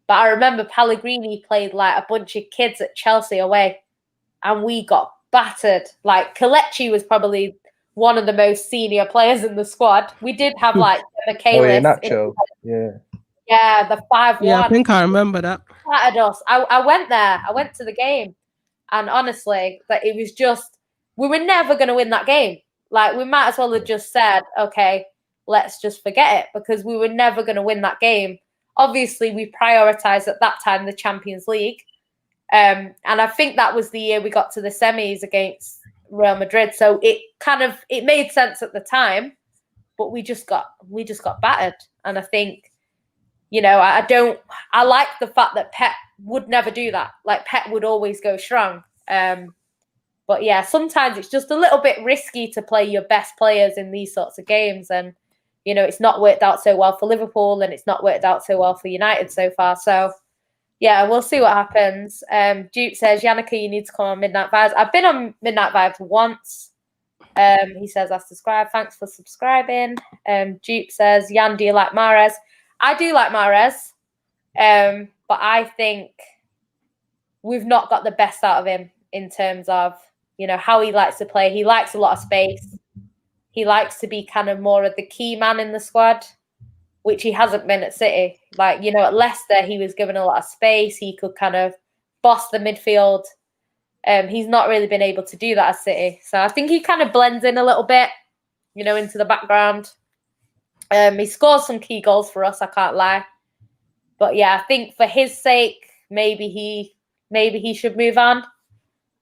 Speaker 1: But I remember Pellegrini played, like, a bunch of kids at Chelsea away. And we got battered. Like, Kelechi was probably one of the most senior players in the squad. We did have, like, Michaelis.
Speaker 2: Nacho.
Speaker 1: Yeah, the 5-1.
Speaker 4: Yeah, I think I remember that.
Speaker 1: Battered us. I went there. I went to the game. And honestly, that it was just, we were never going to win that game. Like, we might as well have just said, okay, let's just forget it because we were never going to win that game. Obviously, we prioritised at that time the Champions League. And I think that was the year we got to the semis against Real Madrid. So it made sense at the time, but we just got battered. And I think, you know, I like the fact that Pep would never do that. Like, Pep would always go strong. But yeah, sometimes it's just a little bit risky to play your best players in these sorts of games. And, you know, it's not worked out so well for Liverpool and it's not worked out so well for United so far. So yeah, we'll see what happens. Duke says, Yannicka, you need to come on Midnight Vibes. I've been on Midnight Vibes once. He says, I subscribe. Thanks for subscribing. Duke says, Yan, do you like Mahrez? I do like Mahrez. But I think we've not got the best out of him in terms of, you know, how he likes to play. He likes a lot of space. He likes to be kind of more of the key man in the squad, which he hasn't been at City. Like, you know, at Leicester, he was given a lot of space. He could kind of boss the midfield. He's not really been able to do that at City. So I think he kind of blends in a little bit, you know, into the background. He scores some key goals for us, I can't lie. But yeah, I think for his sake, maybe he should move on.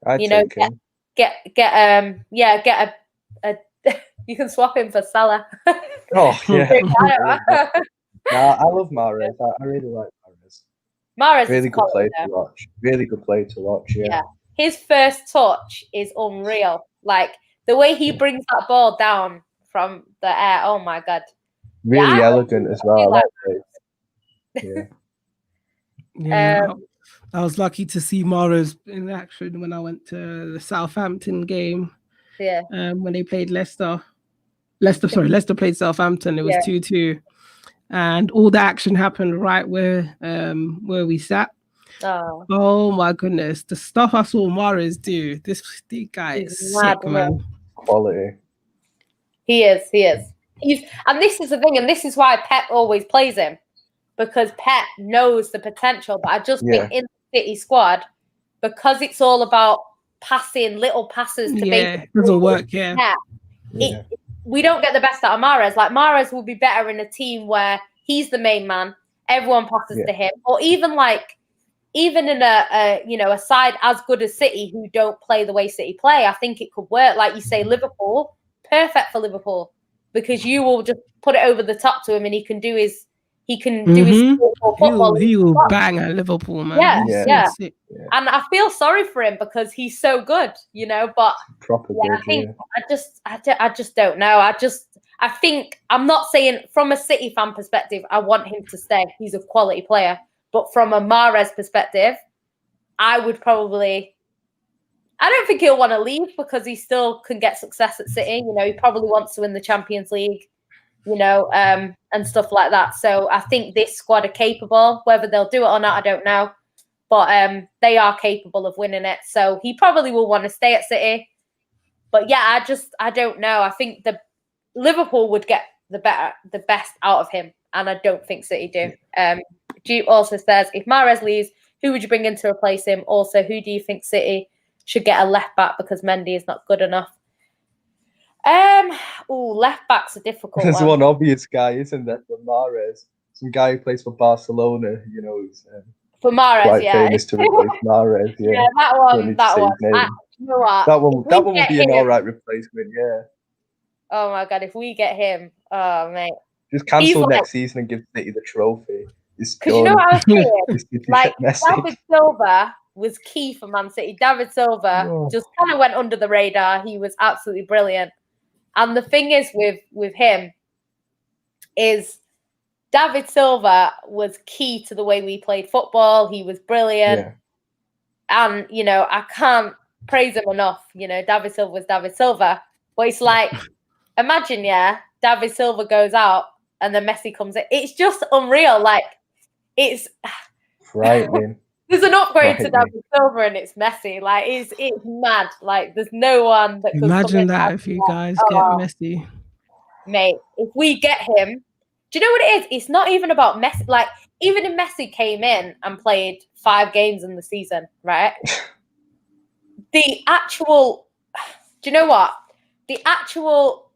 Speaker 2: I'd take him.
Speaker 1: Get a you can swap him for Salah.
Speaker 2: Oh, yeah. I love Mahrez. I really like Mahrez.
Speaker 1: Mahrez
Speaker 2: really
Speaker 1: is
Speaker 2: good player to watch. Really good player to watch, yeah.
Speaker 1: His first touch is unreal. Like, the way he brings that ball down from the air, oh my God.
Speaker 2: Really elegant as well. I like it.
Speaker 4: Yeah. I was lucky to see Mahrez in action when I went to the Southampton game.
Speaker 1: Yeah.
Speaker 4: When they played Leicester. Leicester played Southampton. It was 2-2. And all the action happened right where we sat. Oh my goodness. The stuff I saw Mahrez do, this guy is sick, man.
Speaker 2: Quality.
Speaker 1: He is. And this is the thing, and this is why Pep always plays him. Because Pep knows the potential. But I just think in the City squad, because it's all about passing little passes to
Speaker 4: it doesn't work,
Speaker 1: we don't get the best out of Mahrez. Like, Mahrez will be better in a team where he's the main man, everyone passes to him, or even like even in a side as good as City who don't play the way City play, I think it could work. Like you say, Liverpool, perfect for Liverpool, because you will just put it over the top to him and he can do his football.
Speaker 4: He will bang at Liverpool, man.
Speaker 1: Yeah. And I feel sorry for him because he's so good, but I just don't know. I think, I'm not saying from a City fan perspective, I want him to stay. He's a quality player. But from a Mahrez perspective, I don't think he'll want to leave because he still can get success at City. He probably wants to win the Champions League, and stuff like that. So I think this squad are capable. Whether they'll do it or not, I don't know. But they are capable of winning it. So he probably will want to stay at City. But yeah, I don't know. I think the Liverpool would get the best out of him. And I don't think City do. Duke also says, if Mahrez leaves, who would you bring in to replace him? Also, who do you think City should get a left back because Mendy is not good enough? Left back's a difficult
Speaker 2: There's
Speaker 1: one.
Speaker 2: one obvious guy, isn't there, for Mahrez? Some guy who plays for Barcelona, who's
Speaker 1: for Mahrez,
Speaker 2: quite famous to replace Mahrez. Yeah,
Speaker 1: that one.
Speaker 2: You know what? That one would be an all right replacement. Yeah.
Speaker 1: Oh my God, if we get him, oh mate.
Speaker 2: Just cancel next season and give City the trophy.
Speaker 1: Because you know what I was saying? Like, David Silva was key for Man City. David Silva just kind of went under the radar. He was absolutely brilliant. And the thing is with him is David Silva was key to the way we played football. He was brilliant. Yeah. And, I can't praise him enough. David Silva was David Silva. But it's like, imagine, David Silva goes out and then Messi comes in. It's just unreal. Like, it's
Speaker 2: frightening.
Speaker 1: There's an upgrade to David Silva and it's Messi. Like, it's mad. Like, there's no one that could
Speaker 4: imagine that if you guys get Messi.
Speaker 1: Mate, if we get him, do you know what it is? It's not even about Messi. Like, even if Messi came in and played 5 games in the season, right? The actual, do you know what? The actual,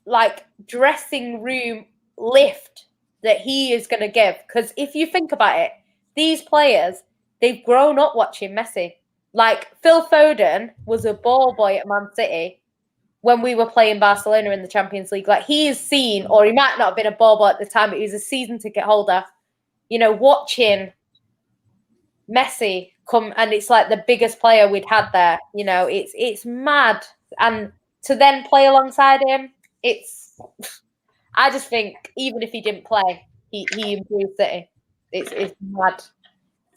Speaker 1: like, dressing room lift that he is going to give. Because if you think about it, these players, they've grown up watching Messi. Like, Phil Foden was a ball boy at Man City when we were playing Barcelona in the Champions League. Like, he is seen, or he might not have been a ball boy at the time, but he was a season ticket holder, watching Messi come, and it's like the biggest player we'd had there. It's mad. And to then play alongside him, I just think even if he didn't play, he improved City. It's mad.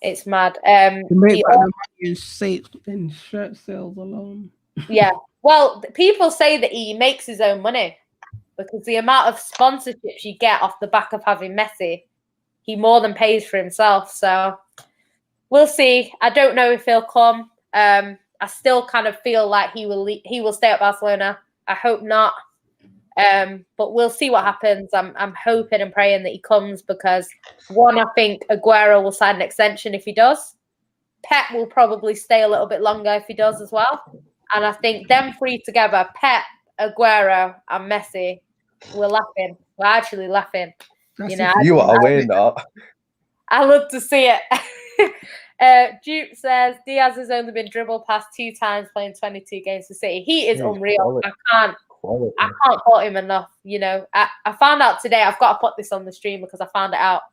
Speaker 1: It's mad.
Speaker 4: In shirt sales alone.
Speaker 1: Yeah. Well, people say that he makes his own money because the amount of sponsorships you get off the back of having Messi, he more than pays for himself. So we'll see. I don't know if he'll come. I still kind of feel like he will stay at Barcelona. I hope not. But we'll see what happens. I'm hoping and praying that he comes because, one, I think Aguero will sign an extension if he does. Pep will probably stay a little bit longer if he does as well. And I think them 3 together, Pep, Aguero, and Messi, we're laughing. We're actually laughing.
Speaker 2: You are, we're not.
Speaker 1: I love to see it. Duke says Diaz has only been dribbled past 2 times playing 22 games for City. He is unreal. I can't fault him enough. I found out today, I've got to put this on the stream because I found it out.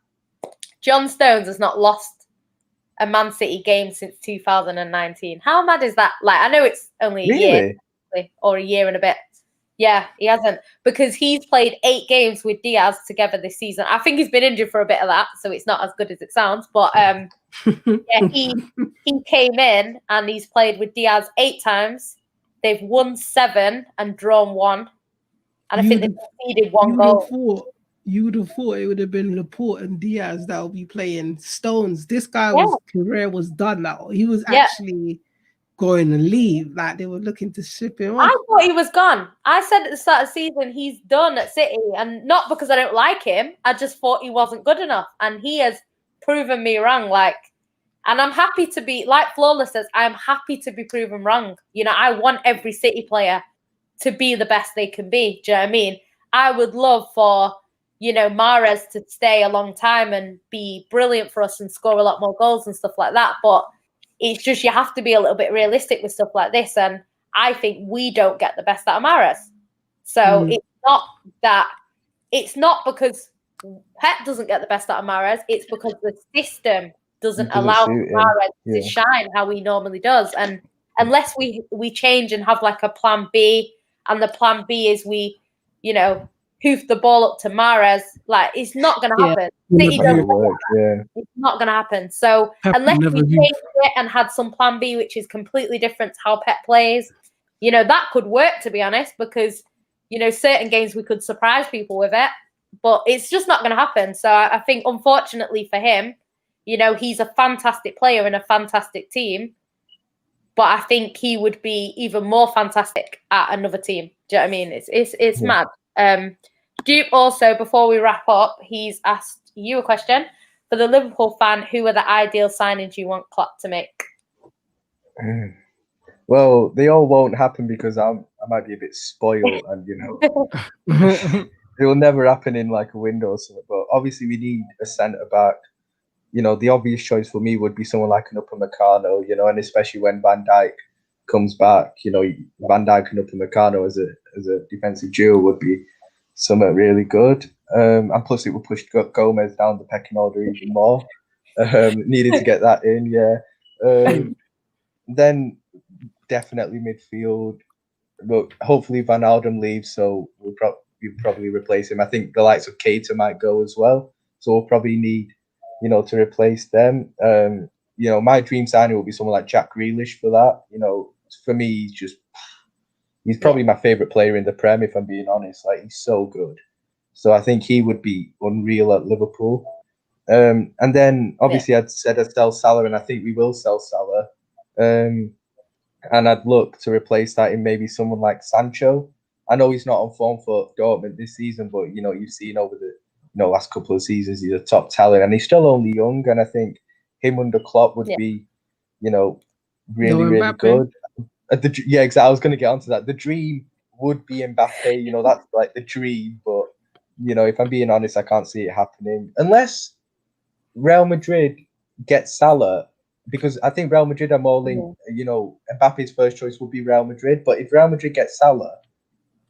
Speaker 1: John Stones has not lost a Man City game since 2019. How mad is that? Like, I know it's only a year or a year and a bit. Yeah, he hasn't, because he's played 8 games with Diaz together this season. I think he's been injured for a bit of that, so it's not as good as it sounds. But he came in and he's played with Diaz 8 times. They've won 7 and drawn 1. And I think they've conceded 1 goal.
Speaker 4: You would have thought it would have been Laporte and Diaz that will be playing Stones. This guy's career was done now. He was actually going to leave. Like, they were looking to ship him off.
Speaker 1: I thought he was gone. I said at the start of the season, he's done at City. And not because I don't like him. I just thought he wasn't good enough. And he has proven me wrong. And I'm happy to be, like Flawless says, I'm happy to be proven wrong. I want every City player to be the best they can be. Do you know what I mean? I would love for, Mahrez to stay a long time and be brilliant for us and score a lot more goals and stuff like that. But it's just, you have to be a little bit realistic with stuff like this. And I think we don't get the best out of Mahrez. So it's not because Pep doesn't get the best out of Mahrez. It's because the system doesn't allow Mahrez to shine how he normally does. And unless we change and have like a plan B, and the plan B is we, hoof the ball up to Mahrez, like, it's not going to happen. It's not going to happen. So
Speaker 4: Pep
Speaker 1: unless we changed it and had some plan B, which is completely different to how Pep plays, that could work, to be honest, because, certain games we could surprise people with it, but it's just not going to happen. So I think, unfortunately for him, he's a fantastic player in a fantastic team, but I think he would be even more fantastic at another team. Do you know what I mean? It's mad. Duke also, before we wrap up, he's asked you a question. For the Liverpool fan, who are the ideal signings you want Klopp to make?
Speaker 2: Well, they all won't happen because I might be a bit spoiled and, it will never happen in like a window or something. But obviously we need a centre-back. The obvious choice for me would be someone like an Upamecano, and especially when Van Dijk comes back, Van Dijk and Upamecano as a defensive duo would be something really good. And plus it would push Gomez down the pecking order even more. Needed to get that in, then definitely midfield. Look, hopefully Van Alden leaves, so we'll probably replace him. I think the likes of Keita might go as well, so we'll probably need, to replace them. My dream signing would be someone like Jack Grealish for that. For me, he's probably my favourite player in the Prem, if I'm being honest. Like, he's so good. So I think he would be unreal at Liverpool. And then obviously I'd said I'd sell Salah, and I think we will sell Salah. And I'd look to replace that in maybe someone like Sancho. I know he's not on form for Dortmund this season, but you've seen over the last couple of seasons he's a top talent, and he's still only young. And I think him under Klopp would be, really, really good. Exactly. I was going to get onto that. The dream would be Mbappe. That's like the dream. But if I'm being honest, I can't see it happening unless Real Madrid gets Salah. Because I think Real Madrid are more linked, Mbappe's first choice would be Real Madrid. But if Real Madrid gets Salah,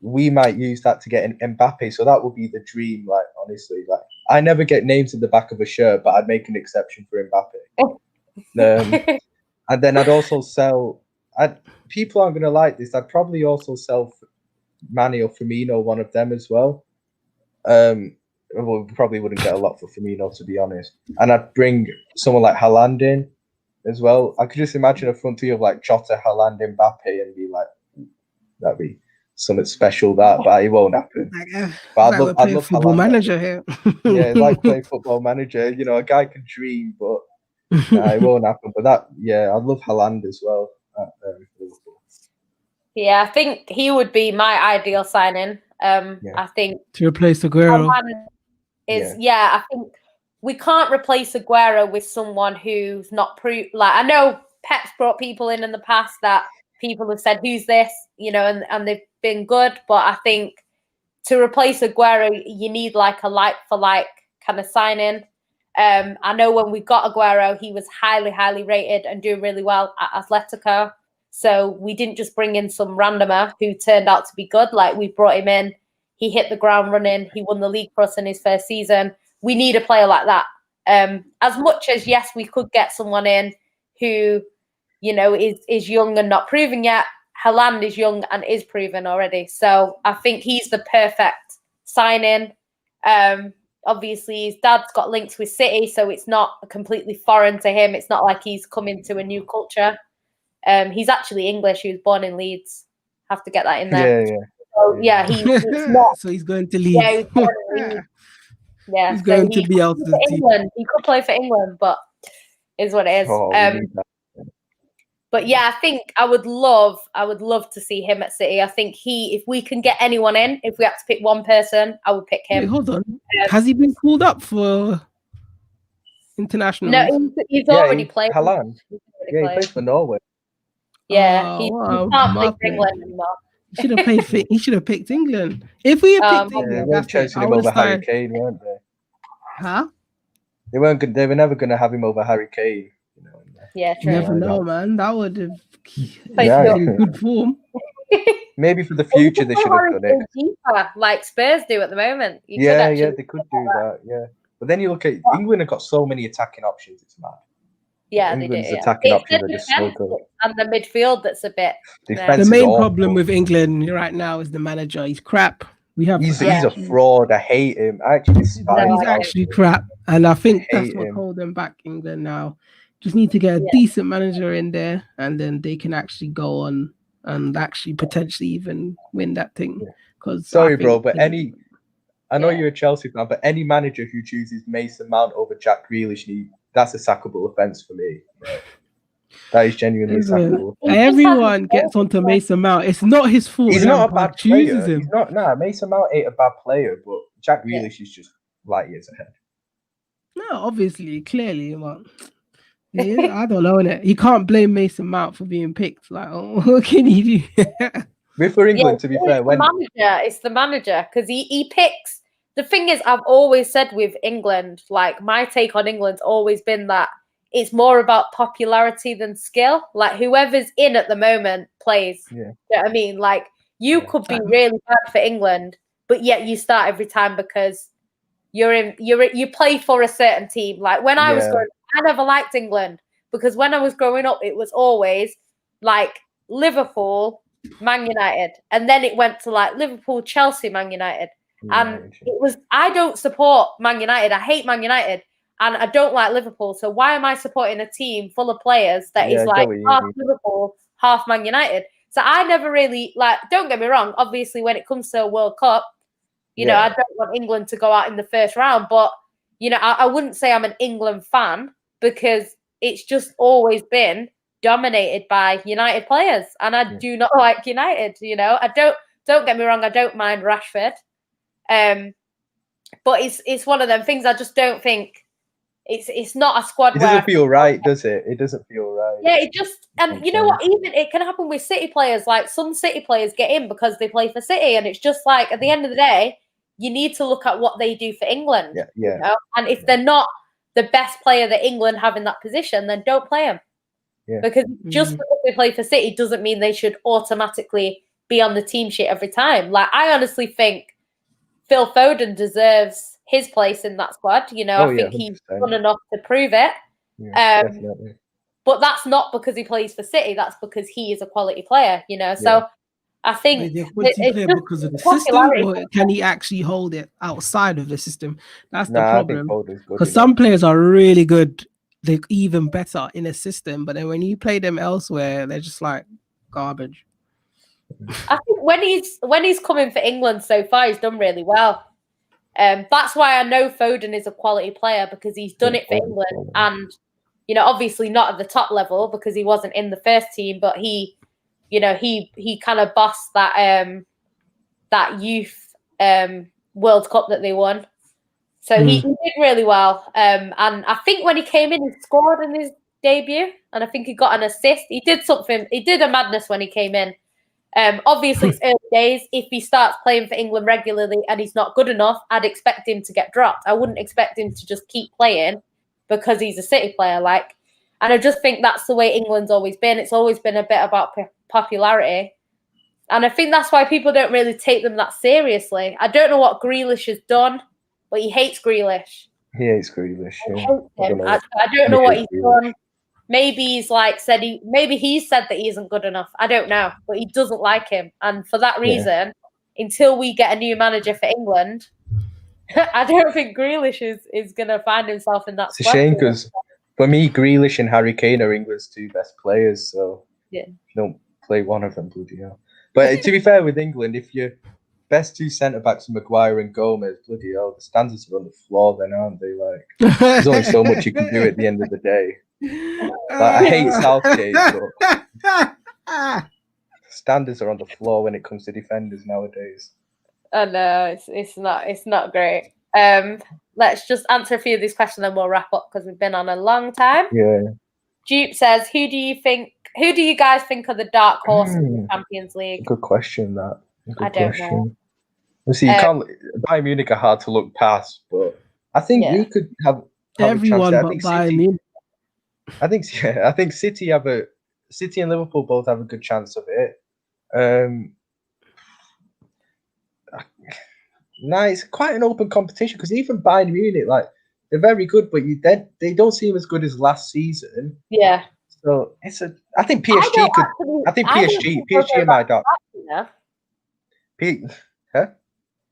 Speaker 2: we might use that to get an Mbappe. So that would be the dream, like, honestly. Like, I never get names in the back of a shirt, but I'd make an exception for Mbappe. And then I'd also sell... people aren't going to like this. I'd probably also sell Mane or Firmino, one of them as well. We probably wouldn't get a lot for Firmino, to be honest. And I'd bring someone like Haaland in as well. I could just imagine a front three of like Jota, Haaland, Mbappe, and be like, that'd be something special. But it won't happen. But I'd love
Speaker 4: Football
Speaker 2: Haaland.
Speaker 4: Manager here.
Speaker 2: It's like playing Football Manager. A guy can dream, but it won't happen. But I'd love Haaland as well.
Speaker 1: I think he would be my ideal signing. I think
Speaker 4: to replace Aguero.
Speaker 1: I think we can't replace Aguero with someone who's not I know Pep's brought people in the past that people have said, who's this? And they've been good. But I think to replace Aguero, you need like a like for like kind of signing. I know when we got Aguero, he was highly, highly rated and doing really well at Atletico. So we didn't just bring in some randomer who turned out to be good. Like, we brought him in. He hit the ground running. He won the league for us in his first season. We need a player like that. As much as, yes, we could get someone in who, is young and not proven yet, Haaland is young and is proven already. So I think he's the perfect signing. Obviously, his dad's got links with City, so it's not completely foreign to him. It's not like he's coming to a new culture. He's actually English. He was born in Leeds. Have to get that in there. So, he's not.
Speaker 4: So he's going to Leeds.
Speaker 1: He's
Speaker 4: going to be out of
Speaker 1: England. He could play for England, but is what it is. But I think I would love to see him at City. I think if we can get anyone in, if we have to pick one person, I would pick him.
Speaker 4: Wait, hold on. Has he been called up for international?
Speaker 1: No, he's already played.
Speaker 2: Haaland. He plays for Norway.
Speaker 1: Yeah, he can't play for England anymore.
Speaker 4: He should have played. He should have picked England. If we had picked England,
Speaker 2: they weren't chasing him over Harry Kane, weren't they?
Speaker 4: Huh?
Speaker 2: They weren't. They were never going to have him over Harry Kane. You know.
Speaker 1: Yeah, true.
Speaker 4: Never know, man. That would have
Speaker 2: Yeah.
Speaker 4: in good form.
Speaker 2: Maybe for the future they should have done it.
Speaker 1: Deeper, like Spurs do at the moment.
Speaker 2: They could do that. Yeah, but then you look at England have got so many attacking options. It's mad.
Speaker 1: Yeah,
Speaker 2: England's
Speaker 1: they do.
Speaker 2: attacking options are just so good.
Speaker 1: And the midfield that's a bit.
Speaker 2: Defense
Speaker 4: The main
Speaker 2: is
Speaker 4: problem with England right now is the manager. He's crap. He's
Speaker 2: a fraud. I hate him. I actually despise him.
Speaker 4: He's actually crap, and I think that's what holding back England now. Just need to get a decent manager in there, and then they can actually go on and actually potentially even win that thing. Because
Speaker 2: sorry, bro, but I know you're a Chelsea fan, but any manager who chooses Mason Mount over Jack Grealish, that's a sackable offence for me. That is genuinely sackable.
Speaker 4: Everyone gets onto Mason Mount. It's not his fault.
Speaker 2: He's not a bad player.
Speaker 4: Him.
Speaker 2: Mason Mount ain't a bad player, but Jack Grealish is just light years ahead.
Speaker 4: No, obviously, clearly, man. Yeah, I don't know, innit? You can't blame Mason Mount for being picked. Like, what can he do?
Speaker 2: But for England, to be fair,
Speaker 1: it's the manager because he picks. The thing is, I've always said with England, like my take on England's always been that it's more about popularity than skill. Like whoever's in at the moment plays.
Speaker 2: Yeah.
Speaker 1: You know what I mean? Like you could be really bad for England, but yet you start every time because you play for a certain team. Like when I was growing up, I never liked England because when I was growing up, it was always like Liverpool, Man United, and then it went to like Liverpool, Chelsea, Man United. And it was, I don't support Man United. I hate Man United and I don't like Liverpool. So why am I supporting a team full of players that is like half Liverpool, half Man United? So I never really don't get me wrong. Obviously, when it comes to a World Cup, you know, I don't want England to go out in the first round, but you know, I wouldn't say I'm an England fan because it's just always been dominated by United players. And I do not like United, you know. Don't get me wrong, I don't mind Rashford. But it's one of them things. I just don't think it's not a squad.
Speaker 2: It doesn't feel right, does it? It doesn't feel right.
Speaker 1: Yeah, it just you know what? Even it can happen with City players. Like some City players get in because they play for City, and it's just like at the end of the day, you need to look at what they do for England.
Speaker 2: Yeah.
Speaker 1: You know? And if they're not the best player that England have in that position, then don't play them. Yeah. Because just because they play for City doesn't mean they should automatically be on the team sheet every time. Like I honestly think Phil Foden deserves his place in that squad. You know, I think he's done enough to prove it.
Speaker 2: Yeah, definitely.
Speaker 1: But that's not because he plays for City. That's because he is a quality player, you know. So I think
Speaker 4: it's because of the system, or can he actually hold it outside of the system? That's the problem. Because some players are really good. They're even better in a system. But then when you play them elsewhere, they're just like garbage.
Speaker 1: I think when he's coming for England so far, he's done really well. That's why I know Foden is a quality player because he's done it for England, and you know, obviously not at the top level because he wasn't in the first team, but he kind of bossed that youth World Cup that they won. So he did really well, and I think when he came in, he scored in his debut, and I think he got an assist. He did something. He did a madness when he came in. Obviously, it's early days. If he starts playing for England regularly and he's not good enough, I'd expect him to get dropped. I wouldn't expect him to just keep playing because he's a City player. And I just think that's the way England's always been. It's always been a bit about popularity. And I think that's why people don't really take them that seriously. I don't know what Grealish has done, but he hates Grealish.
Speaker 2: He hates Grealish.
Speaker 1: I don't know what he's done. Maybe he's maybe he said that he isn't good enough. I don't know, but he doesn't like him. And for that reason, until we get a new manager for England, I don't think Grealish is going to find himself in that
Speaker 2: It's a shame because for me, Grealish and Harry Kane are England's two best players. So if you don't play one of them, bloody hell. But to be fair with England, if your best two centre-backs are Maguire and Gomez, bloody hell, the standards are on the floor then, aren't they? Like, there's only so much you can do at the end of the day. I hate Southgate, but standards are on the floor when it comes to defenders nowadays.
Speaker 1: Oh no, it's not great. Let's just answer a few of these questions, then we'll wrap up because we've been on a long time.
Speaker 2: Yeah.
Speaker 1: Dupe says, "Who do you think Who do you guys think are the dark horse in the Champions League?
Speaker 2: Good question. That.
Speaker 1: I don't know.
Speaker 2: You see, you can't. Bayern Munich are hard to look past, but I think we could have
Speaker 4: everyone
Speaker 2: a chance.
Speaker 4: but
Speaker 2: I think
Speaker 4: Bayern
Speaker 2: City.
Speaker 4: Munich.
Speaker 2: I think City and Liverpool both have a good chance of it. It's quite an open competition because even Bayern Munich, like they're very good, but they don't seem as good as last season.
Speaker 1: Yeah.
Speaker 2: So I think PSG could. I think PSG in my dark.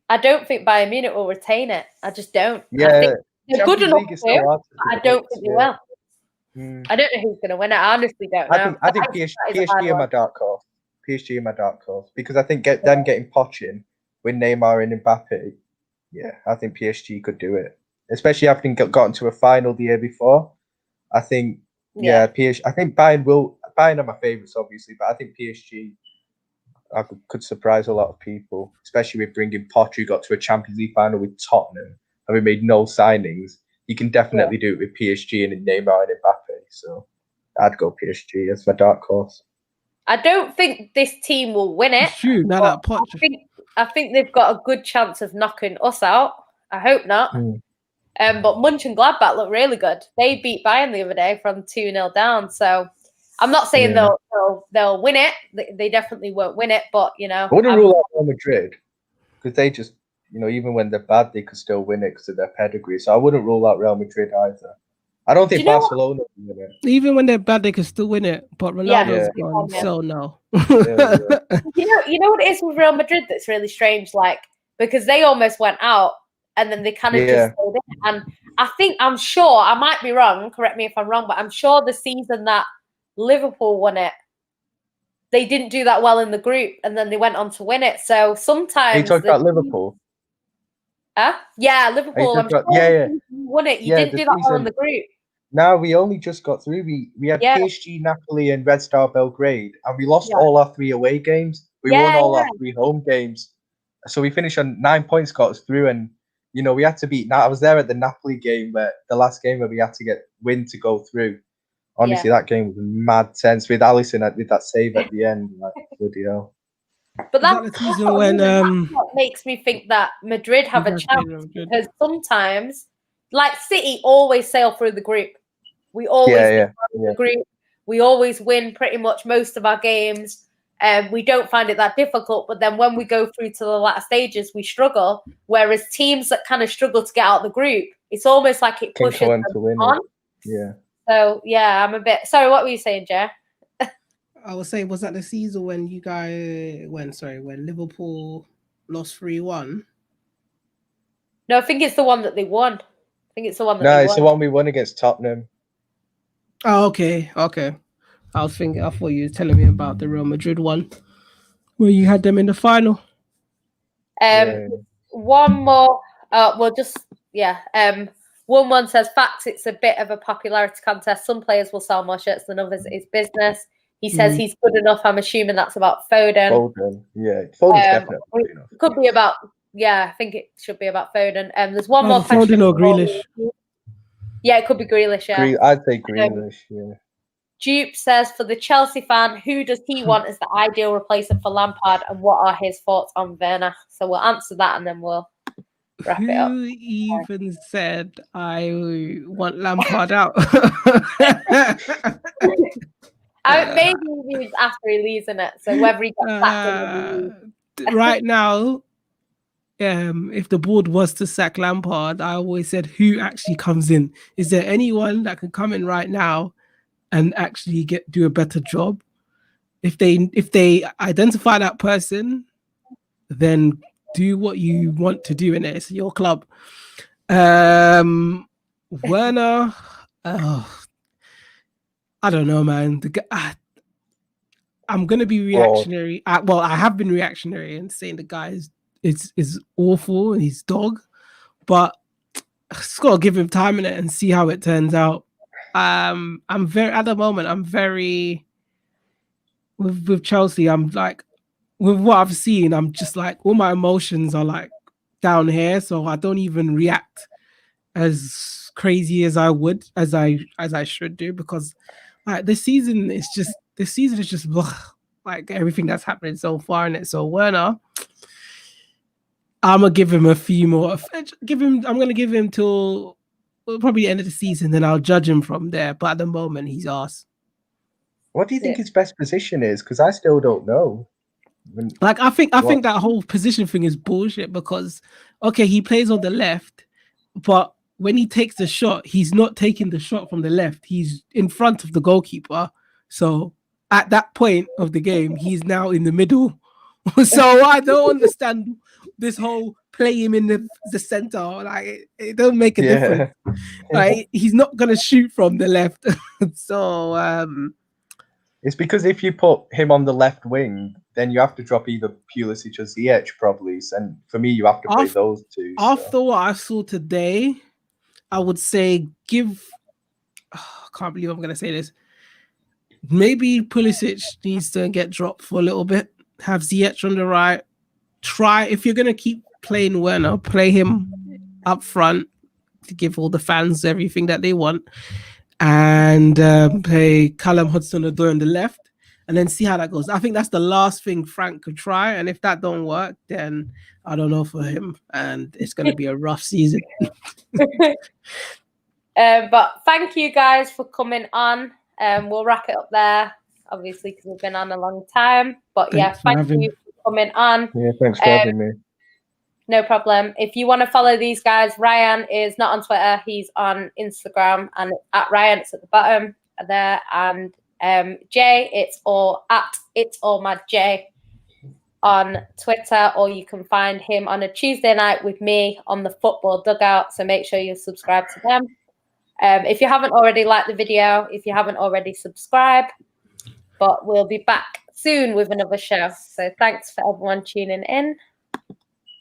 Speaker 1: I don't think Bayern Munich will retain it. I just don't.
Speaker 2: Yeah,
Speaker 1: I think they're good enough to,
Speaker 2: but
Speaker 1: I don't think they will. I don't know who's going to win it. I honestly don't know.
Speaker 2: I think PSG are my dark horse. PSG are my dark horse because I think them getting Poch in with Neymar and Mbappe. Yeah, I think PSG could do it, especially having gotten to a final the year before. I think PSG. I think Bayern are my favourites, obviously, but I think PSG could surprise a lot of people, especially with bringing Poch, who got to a Champions League final with Tottenham, having made no signings. He can definitely do it with PSG and Neymar and Mbappe. So I'd go PSG as my dark horse.
Speaker 1: I don't think this team will win it.
Speaker 4: It's true. Now that Poch.
Speaker 1: I think they've got a good chance of knocking us out. I hope not. But Mönchengladbach look really good. They beat Bayern the other day from 2-0 down. So I'm not saying they'll win it. They definitely won't win it. But I
Speaker 2: wouldn't rule out Real Madrid because they just, even when they're bad, they could still win it because of their pedigree. So I wouldn't rule out Real Madrid either. I don't think Barcelona can win it.
Speaker 4: Even when they're bad, they can still win it. But Ronaldo's gone, so no.
Speaker 1: You know what it is with Real Madrid that's really strange? Like, because they almost went out and then they kind of just stayed in. And I'm sure, I might be wrong, correct me if I'm wrong, but I'm sure the season that Liverpool won it, they didn't do that well in the group and then they went on to win it. So sometimes...
Speaker 2: Are you talking about Liverpool?
Speaker 1: Yeah, Liverpool. I'm sure you won it. You didn't do that well in the group.
Speaker 2: No, we only just got through. We had PSG, Napoli, and Red Star Belgrade, and we lost all our 3 away games. We won all our 3 home games. So we finished on 9 points, got us through, and we had to beat. I was there at the Napoli game, the last game where we had to win to go through. Honestly, that game was mad tense with Alisson with that save at the end. Like, bloody hell.
Speaker 1: But that's what makes me think that Madrid have a chance because sometimes, like City, always sail through the group. We always the group. We always win pretty much most of our games. We don't find it that difficult. But then when we go through to the latter stages, we struggle. Whereas teams that kind of struggle to get out of the group, it's almost like it pushes them to win on.
Speaker 2: Yeah.
Speaker 1: So I'm a bit. Sorry, what were you saying, Jay?
Speaker 4: I was saying, was that the season when when Liverpool lost 3-1?
Speaker 1: No, I think it's the one that they won. I think it's the one that
Speaker 2: it's the one we won against Tottenham.
Speaker 4: Oh, okay. I thought you were telling me about the Real Madrid one where you had them in the final.
Speaker 1: One more. One says, facts, it's a bit of a popularity contest. Some players will sell more shirts than others. It's business. He says he's good enough. I'm assuming that's about Foden.
Speaker 2: Foden's definitely good enough.
Speaker 1: Could be about, I think it should be about Foden. There's one more question.
Speaker 4: Foden or Grealish?
Speaker 1: Yeah, it could be Grealish,
Speaker 2: I'd say Grealish,
Speaker 1: Dupe says, for the Chelsea fan, who does he want as the ideal replacement for Lampard and what are his thoughts on Werner? So we'll answer that and then we'll wrap it up.
Speaker 4: Who even said I want Lampard out?
Speaker 1: Maybe he leaves after he leaves, in it. So whether he gets sacked
Speaker 4: right now, if the board was to sack Lampard, I always said, who actually comes in? Is there anyone that can come in right now and actually do a better job? If they identify that person, then do what you want to do in it. It's your club. Werner, I don't know, man. I'm gonna be reactionary. I have been reactionary and saying the guy is awful and he's dog, but I just gotta give him time in it and see how it turns out. I'm very with Chelsea. I'm like, with what I've seen, I'm just like, all my emotions are like down here, so I don't even react as crazy as I should do, because like this season, it's just this season is just like everything that's happening so far in it. So Werner, I'm gonna give him a few more. I'm gonna give him till probably the end of the season, then I'll judge him from there. But at the moment, he's arse.
Speaker 2: What do you think his best position is? Because I still don't know.
Speaker 4: Like I think that whole position thing is bullshit because okay, he plays on the left, but when he takes the shot, he's not taking the shot from the left. He's in front of the goalkeeper. So at that point of the game, he's now in the middle. So I don't understand this whole play him in the center. Like it don't make a difference. Like he's not gonna shoot from the left. So
Speaker 2: it's because if you put him on the left wing, then you have to drop either Pulisic or Ziyech probably. And for me, you have to play those two.
Speaker 4: After what I saw today, I would say I can't believe I'm going to say this. Maybe Pulisic needs to get dropped for a little bit. Have Ziyech on the right. Try, if you're going to keep playing Werner, play him up front to give all the fans everything that they want. And play Callum Hudson-Odoi on the left. And then see how that goes. I think that's the last thing Frank could try. And if that don't work, then I don't know for him. And it's going to be a rough season.
Speaker 1: But thank you guys for coming on. We'll wrap it up there, obviously, because we've been on a long time. But thank you for coming on.
Speaker 2: Yeah, thanks for having me.
Speaker 1: No problem. If you want to follow these guys, Ryan is not on Twitter. He's on Instagram and at Ryan, it's at the bottom there. And Jay, it's all at It's All Mad Jay on Twitter, or you can find him on a Tuesday night with me on the Football Dugout. So make sure you subscribe to them. If you haven't already liked the video, if you haven't already subscribed, but we'll be back soon with another show. So thanks for everyone tuning in.